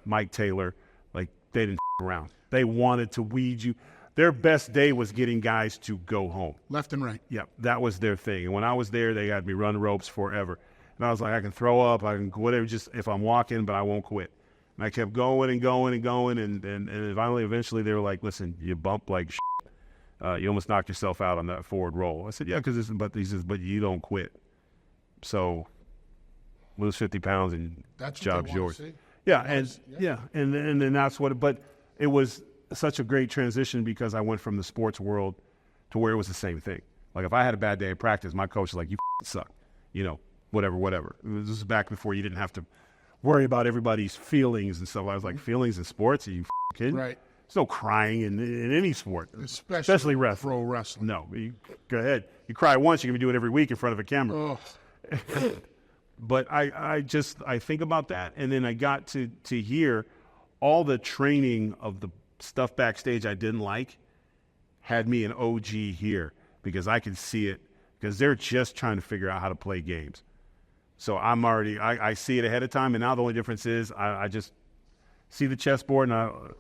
Mike Taylor. Like, they didn't around. They wanted to weed you. Their best day was getting guys to go home. Left and right. Yeah, that was their thing. And when I was there, they had me run ropes forever. And I was like, I can throw up, I can whatever, just if I'm walking, but I won't quit. And I kept going and going and going, and finally, eventually, they were like, listen, you bump like shit. You almost knocked yourself out on that forward roll. I said, yeah, because but you don't quit. So lose 50 pounds and that's job's yours. See. Yeah, and then that's what. But it was such a great transition because I went from the sports world to where it was the same thing. Like, if I had a bad day of practice, my coach was like, you suck, whatever. This was back before you didn't have to worry about everybody's feelings and stuff. I was like, feelings in sports? Are you kidding? Right. There's no crying in any sport, especially wrestling. Pro wrestling. No, go ahead. You cry once, you can do it every week in front of a camera. Oh. But I think about that, and then I got to hear all the training of the stuff backstage I didn't like had me an OG here because I could see it, because they're just trying to figure out how to play games. So I see it ahead of time, and now the only difference is I just see the chessboard, and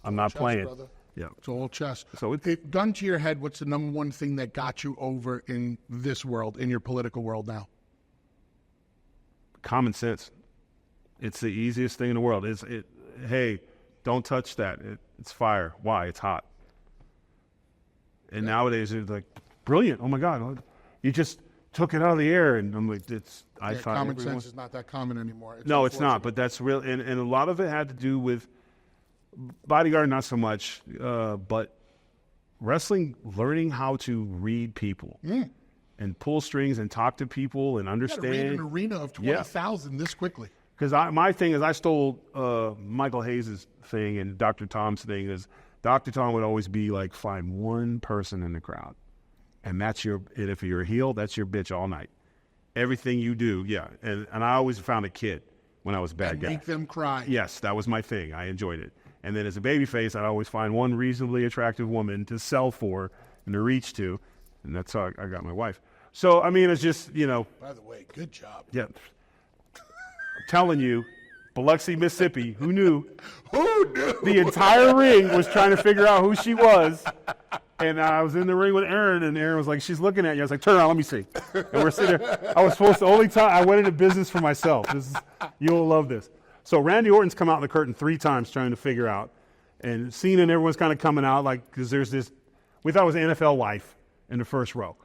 I'm not playing. Brother. Yeah, it's all chess. So gun to your head, what's the number one thing that got you over in this world, in your political world now? Common sense. It's the easiest thing in the world. Hey, don't touch that. It's fire. Why? It's hot. And nowadays it's like, brilliant. Oh my God, you just took it out of the air. And I'm like, common sense is not that common anymore. It's not. But that's real. And a lot of it had to do with bodyguard, not so much, but wrestling, learning how to read people. And pull strings and talk to people and understand. You gotta read an arena of 20,000 this quickly. Because my thing is, I stole Michael Hayes' thing and Dr. Tom's thing. Is Dr. Tom would always be like, find one person in the crowd, and and if you're a heel, that's your bitch all night. Everything you do, yeah. And I always found a kid when I was a bad guy. Make them cry. Yes, that was my thing. I enjoyed it. And then as a babyface, I'd always find one reasonably attractive woman to sell for and to reach to, and that's how I got my wife. So, I mean, it's just, By the way, good job. Yeah. I'm telling you, Biloxi, Mississippi, who knew? Who knew? The entire ring was trying to figure out who she was. And I was in the ring with Aaron, and Aaron was like, she's looking at you. I was like, turn around, let me see. And we're sitting there. I was supposed to, only time I went into business for myself. You'll love this. So Randy Orton's come out in the curtain 3 times trying to figure out. And Cena and everyone's kind of coming out, like, because there's this, we thought it was an NFL wife in the first row.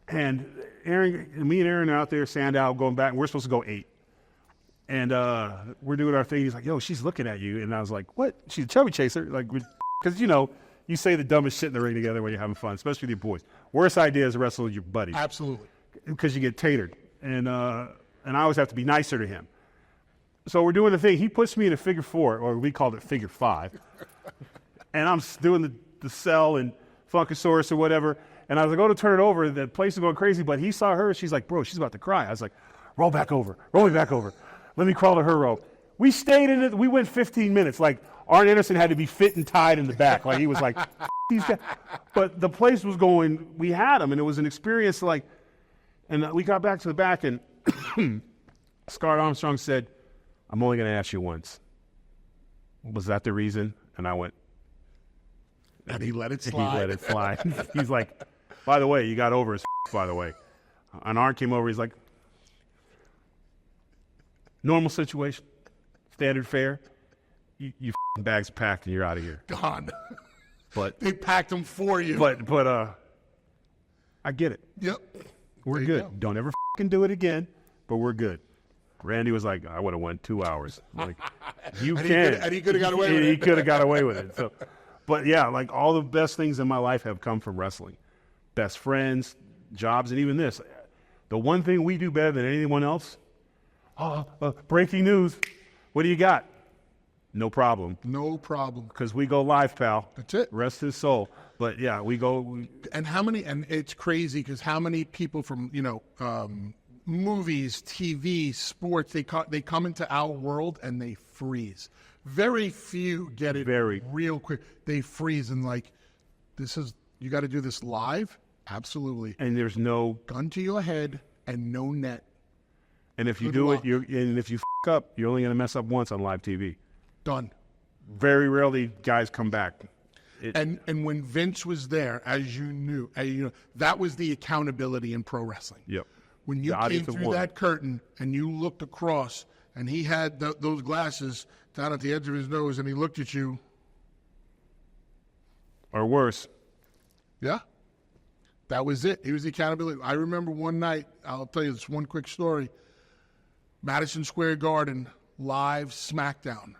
And me and Aaron are out there, Sandow, going back, and we're supposed to go 8. And we're doing our thing. He's like, yo, she's looking at you. And I was like, what? She's a chubby chaser? Like, because, you say the dumbest shit in the ring together when you're having fun, especially with your boys. Worst idea is to wrestle with your buddies. Absolutely. Because you get tatered. And I always have to be nicer to him. So we're doing the thing. He puts me in a figure 4, or we called it figure 5. And I'm doing the cell and Funkasaurus or whatever. And I was like, to turn it over. The place is going crazy. But he saw her. She's like, bro, she's about to cry. I was like, roll back over. Roll me back over. Let me crawl to her rope. We stayed in it. We went 15 minutes. Like, Arn Anderson had to be fit and tied in the back. Like, he was like, these guys. But the place was going, we had him. And it was an experience like, and we got back to the back. And Scarlett Armstrong said, I'm only going to ask you once. Was that the reason? And I went. And he let it slide. He let it fly. He's like, by the way, you got over his by the way. And Arn came over. He's like, normal situation, standard fare. You bags packed and you're out of here. Gone. But they packed them for you. But I get it. Yep. We're good. Don't ever do it again. But we're good. Randy was like, I would have went 2 hours. I'm like, you can. And he could have got away with it. He could have got away with it. So, but yeah, like all the best things in my life have come from wrestling. Best friends, jobs, and even this. The one thing we do better than anyone else. Breaking news. What do you got? No problem. No problem. Because we go live, pal. That's it. Rest his soul. But yeah, we go. And how many? And it's crazy because how many people from movies, TV, sports, they come into our world and they freeze. Very few get it real quick. They freeze and like, you got to do this live? Absolutely. And there's no gun to your head and no net. And if you do it, and if you f up, you're only going to mess up once on live TV. Done. Very rarely guys come back. And when Vince was there, as you knew, that was the accountability in pro wrestling. Yep. When you came through that curtain and you looked across, and he had those glasses down at the edge of his nose, and he looked at you. Or worse. Yeah. That was it. He was the accountability. I remember one night, I'll tell you this one quick story. Madison Square Garden, live SmackDown.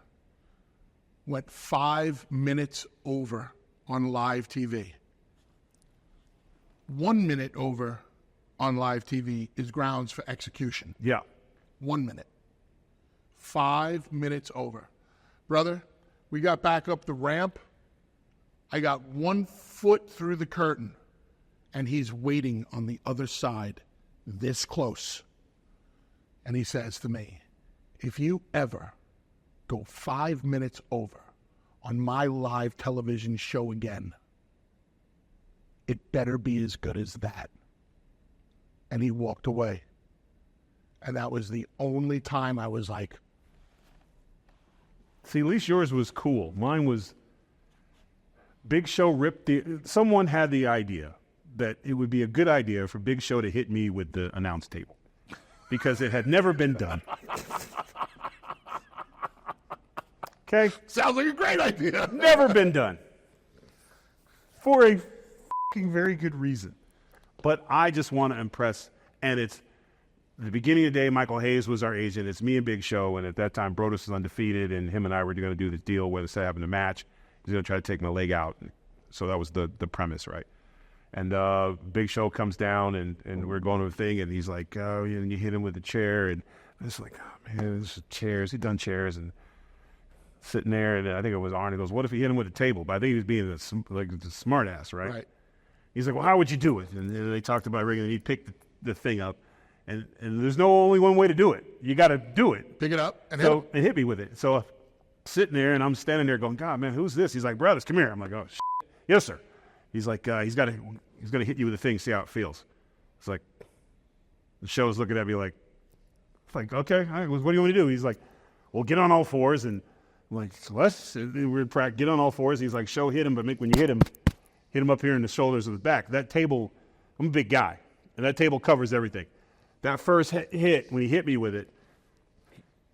Went 5 minutes over on live TV. 1 minute over on live TV is grounds for execution. Yeah. 1 minute. 5 minutes over. Brother, we got back up the ramp. I got 1 foot through the curtain, and he's waiting on the other side, this close. And he says to me, if you ever go 5 minutes over on my live television show again, it better be as good as that. And he walked away. And that was the only time I was like... See, at least yours was cool. Mine was... Big Show ripped someone had the idea that it would be a good idea for Big Show to hit me with the announce table. Because it had never been done. Okay? Sounds like a great idea. Never been done. For a fucking very good reason. But I just want to impress, and it's the beginning of the day, Michael Hayes was our agent. It's me and Big Show, and at that time, Brodus was undefeated, and him and I were going to do this deal where instead of having a match, he's going to try to take my leg out. So that was the premise, right? And Big Show comes down, and we're going to a thing, and he's like, oh, and you hit him with a chair, and it's like, oh, man, this is chairs. He'd done chairs, and sitting there, and I think it was Arnie goes, what if he hit him with a table? But I think he was being a smart ass, right? Right. He's like, well, how would you do it? And they talked about rigging, and he picked the thing up, and there's only one way to do it. You got to do it. Pick it up and hit me with it. So sitting there, and I'm standing there going, God, man, who's this? He's like, brothers, come here. I'm like, oh, shit. Yes, sir. He's like, he's going to hit you with the thing, see how it feels. It's like, the show's looking at me like, okay, all right, what do you want me to do? He's like, well, get on all fours. And I'm like, we're in practice, get on all fours. He's like, Show, hit him, but when you hit him up here in the shoulders of the back. That table, I'm a big guy, and that table covers everything. That first hit, when he hit me with it,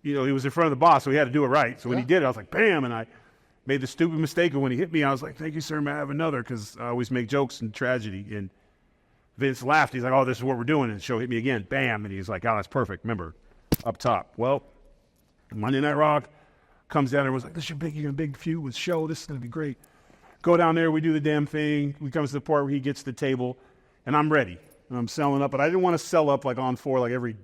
he was in front of the boss, so he had to do it right. So when he did it, I was like, bam, and I made the stupid mistake of when he hit me, I was like, thank you, sir, may I have another? Because I always make jokes in tragedy. And Vince laughed. He's like, oh, this is what we're doing. And Show hit me again. Bam. And he's like, oh, that's perfect. Remember, up top. Well, Monday Night Raw comes down there and was like, this is your big feud with Show. This is going to be great. Go down there. We do the damn thing. We come to the part where he gets the table. And I'm ready. And I'm selling up. But I didn't want to sell up like on four, like every,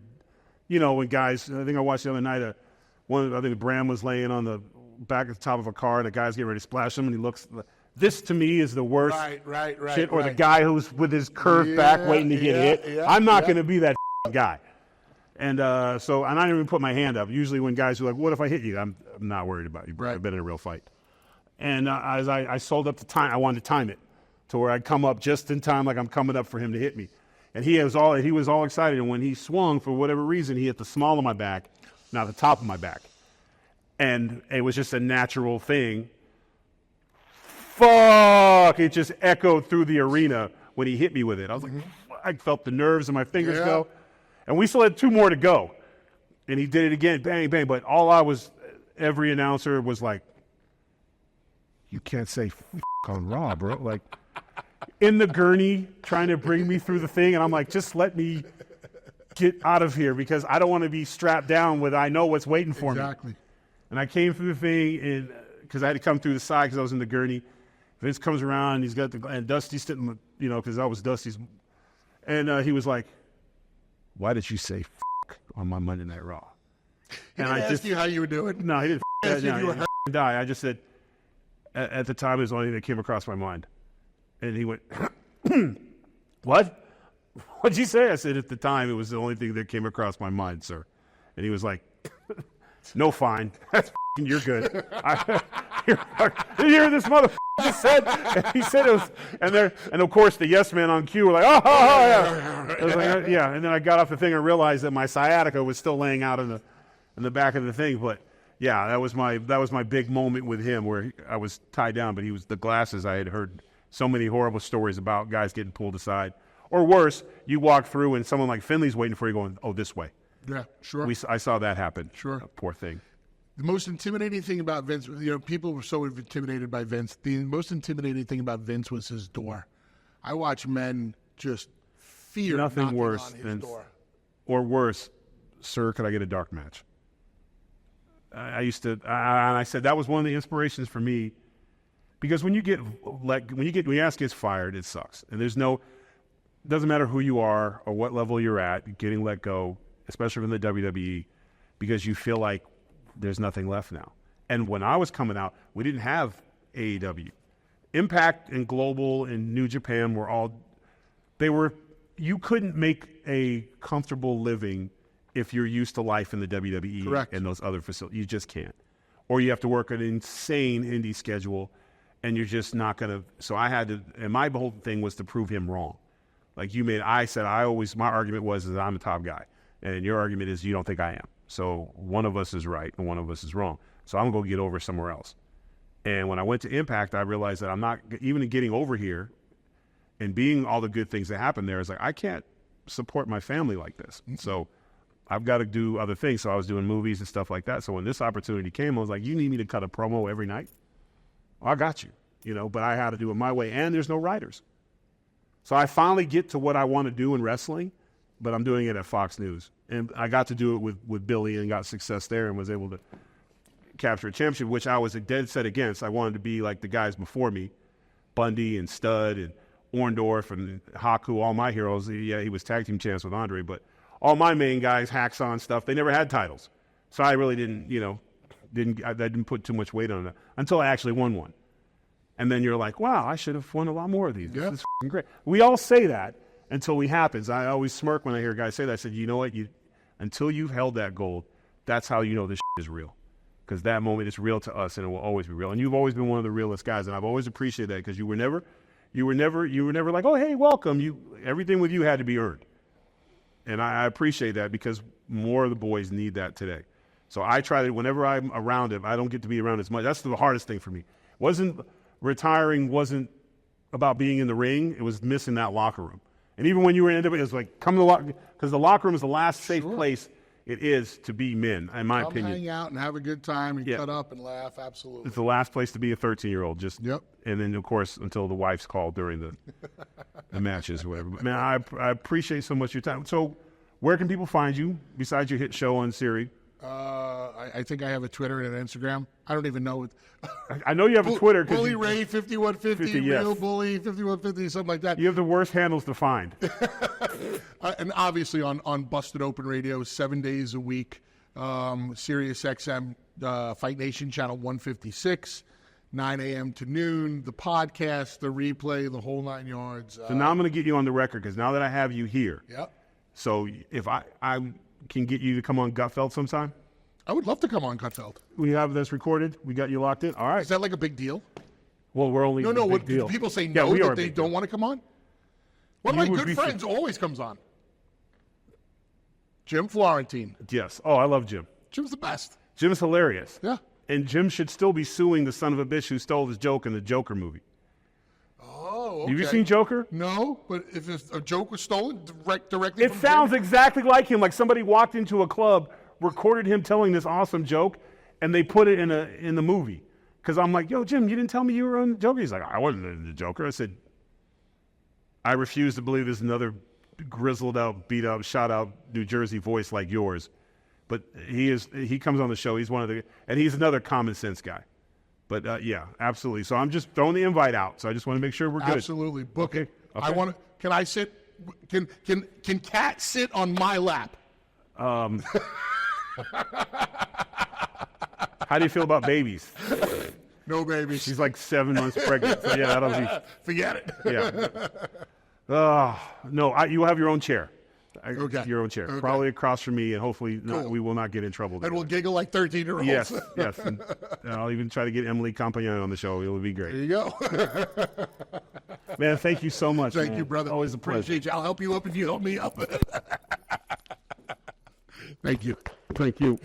when guys, I think I watched the other night, I think Bram was laying on the back at the top of a car, and the guy's getting ready to splash him, and he looks. This to me is the worst shit. Or the guy who's with his curved back waiting to get hit. I'm not going to be that guy. And so I didn't even put my hand up. Usually when guys are like, "What if I hit you?" I'm not worried about you. I've been in a real fight. And as I sold up the time, I wanted to time it to where I'd come up just in time, like I'm coming up for him to hit me. And he was all excited. And when he swung, for whatever reason, he hit the small of my back, not the top of my back. And it was just a natural thing. Fuck! It just echoed through the arena when he hit me with it. I was like, I felt the nerves in my fingers go. And we still had 2 more to go. And he did it again, bang, bang. But every announcer was like, you can't say on Raw, bro. Like, in the gurney, trying to bring me through the thing. And I'm like, just let me get out of here because I don't want to be strapped down with I know what's waiting for me. Exactly. And I came through the thing, and because I had to come through the side because I was in the gurney. Vince comes around, he's got and Dusty's sitting, because I was Dusty's. And he was like, why did you say on my Monday Night Raw? He didn't ask you how you were doing? No, he didn't ask you if you were hurt. Die. I just said, at the time, it was the only thing that came across my mind. And he went, what? What'd you say? I said, at the time, it was the only thing that came across my mind, sir. And he was like, no fine. That's you're good. Did you hear this motherfucker just said? And he said it was, and of course the yes man on cue were like, oh yeah. I was like, yeah. And then I got off the thing and realized that my sciatica was still laying out in the back of the thing. But yeah, that was my big moment with him where I was tied down, but he was the glasses. I had heard so many horrible stories about guys getting pulled aside. Or worse, you walk through and someone like Finley's waiting for you going, oh, this way. Yeah, sure. I saw that happen. Sure. Poor thing. The most intimidating thing about Vince, people were so intimidated by Vince. The most intimidating thing about Vince was his door. I watch men just fear nothing worse on his than, door. Or worse, sir, could I get a dark match? I said that was one of the inspirations for me, because when your ass gets fired, it sucks, and doesn't matter who you are or what level you're at, getting let go, especially from the WWE, because you feel like there's nothing left now. And when I was coming out, we didn't have AEW. Impact and Global and New Japan you couldn't make a comfortable living if you're used to life in the WWE. Correct. And those other facilities. You just can't. Or you have to work an insane indie schedule, and you're just not going to. So I had to, and my whole thing was to prove him wrong. Like my argument was that I'm the top guy. And your argument is you don't think I am. So one of us is right and one of us is wrong. So I'm going to get over somewhere else. And when I went to Impact, I realized that I'm not, even getting over here and being all the good things that happen there, is like, I can't support my family like this. Mm-hmm. So I've got to do other things. So I was doing movies and stuff like that. So when this opportunity came, I was like, you need me to cut a promo every night? Well, I got you, but I had to do it my way. And there's no writers. So I finally get to what I want to do in wrestling, but I'm doing it at Fox News. And I got to do it with Billy and got success there and was able to capture a championship, which I was dead set against. I wanted to be like the guys before me, Bundy and Stud and Orndorff and Haku, all my heroes. Yeah, he was tag team champs with Andre, but all my main guys, Hacksaw and stuff, they never had titles. So I really didn't put too much weight on it until I actually won one. And then you're like, wow, I should have won a lot more of these. Yeah. This is f***ing great. We all say that until it happens. I always smirk when I hear guys say that. I said, you know what? Until you've held that gold, that's how you know this is real. Because that moment is real to us, and it will always be real. And you've always been one of the realest guys, and I've always appreciated that, because you were never like, oh, hey, welcome. Everything with you had to be earned. And I appreciate that, because more of the boys need that today. So I try to, whenever I'm around him, I don't get to be around as much. That's the hardest thing for me. Retiring wasn't about being in the ring. It was missing that locker room. And even when you were in NWA, it was like, come to the locker room, because the locker room is the last safe place it is to be men, in my opinion. Hang out and have a good time and cut up and laugh, absolutely. It's the last place to be a 13-year-old. Yep. And then, of course, until the wife's called during the matches or whatever. But, man, I appreciate so much your time. So where can people find you besides your hit show on Siri? I think I have a Twitter and an Instagram. I don't even know. I know you have a Twitter. Bully Ray 5150, Real Bully 5150, something like that. You have the worst handles to find. And obviously on Busted Open Radio 7 days a week, Sirius XM, Fight Nation Channel 156, 9 a.m. to noon, the podcast, the replay, the whole 9 yards. So now I'm going to get you on the record, because now that I have you here. Yep. So if I can get you to come on Gutfeld sometime? I would love to come on Gutfeld. We have this recorded. We got you locked in. All right. Is that like a big deal? Well, we're only No. big deal. People say no, that they don't deal. want to come on? One of my good friends always comes on. Jim Florentine. Yes. Oh, I love Jim. Jim's the best. Jim's hilarious. Yeah. And Jim should still be suing the son of a bitch who stole his joke in the Joker movie. Oh, okay. Have you seen Joker? No, but if a joke was stolen directly it from sounds Jim? exactly like him. Like somebody walked into a club, recorded him telling this awesome joke, and they put it in the movie. Because I'm like, yo, Jim, you didn't tell me you were on the Joker. He's like, I wasn't in the Joker. I said, I refuse to believe there's another grizzled out, beat up, shot out New Jersey voice like yours. But he comes on the show. He's and he's another common sense guy. But yeah, absolutely. So I'm just throwing the invite out. So I just want to make sure we're good. Absolutely. Book it. Okay. Can I sit? Can Kat sit on my lap? How do you feel about babies? No babies. She's like 7 months pregnant. So yeah, that'll be. Forget it. Yeah. No, you will have your own chair. Okay. Your own chair. Okay. Probably across from me, and hopefully Cool. we will not get in trouble. And we'll giggle like 13-year-olds. Yes, yes. And I'll even try to get Emily Campagnon on the show. It will be great. There you go. Man, thank you so much. Thank man. you, brother. Always a pleasure. Appreciate you. I'll help you up if you help me up. Thank you. Thank you.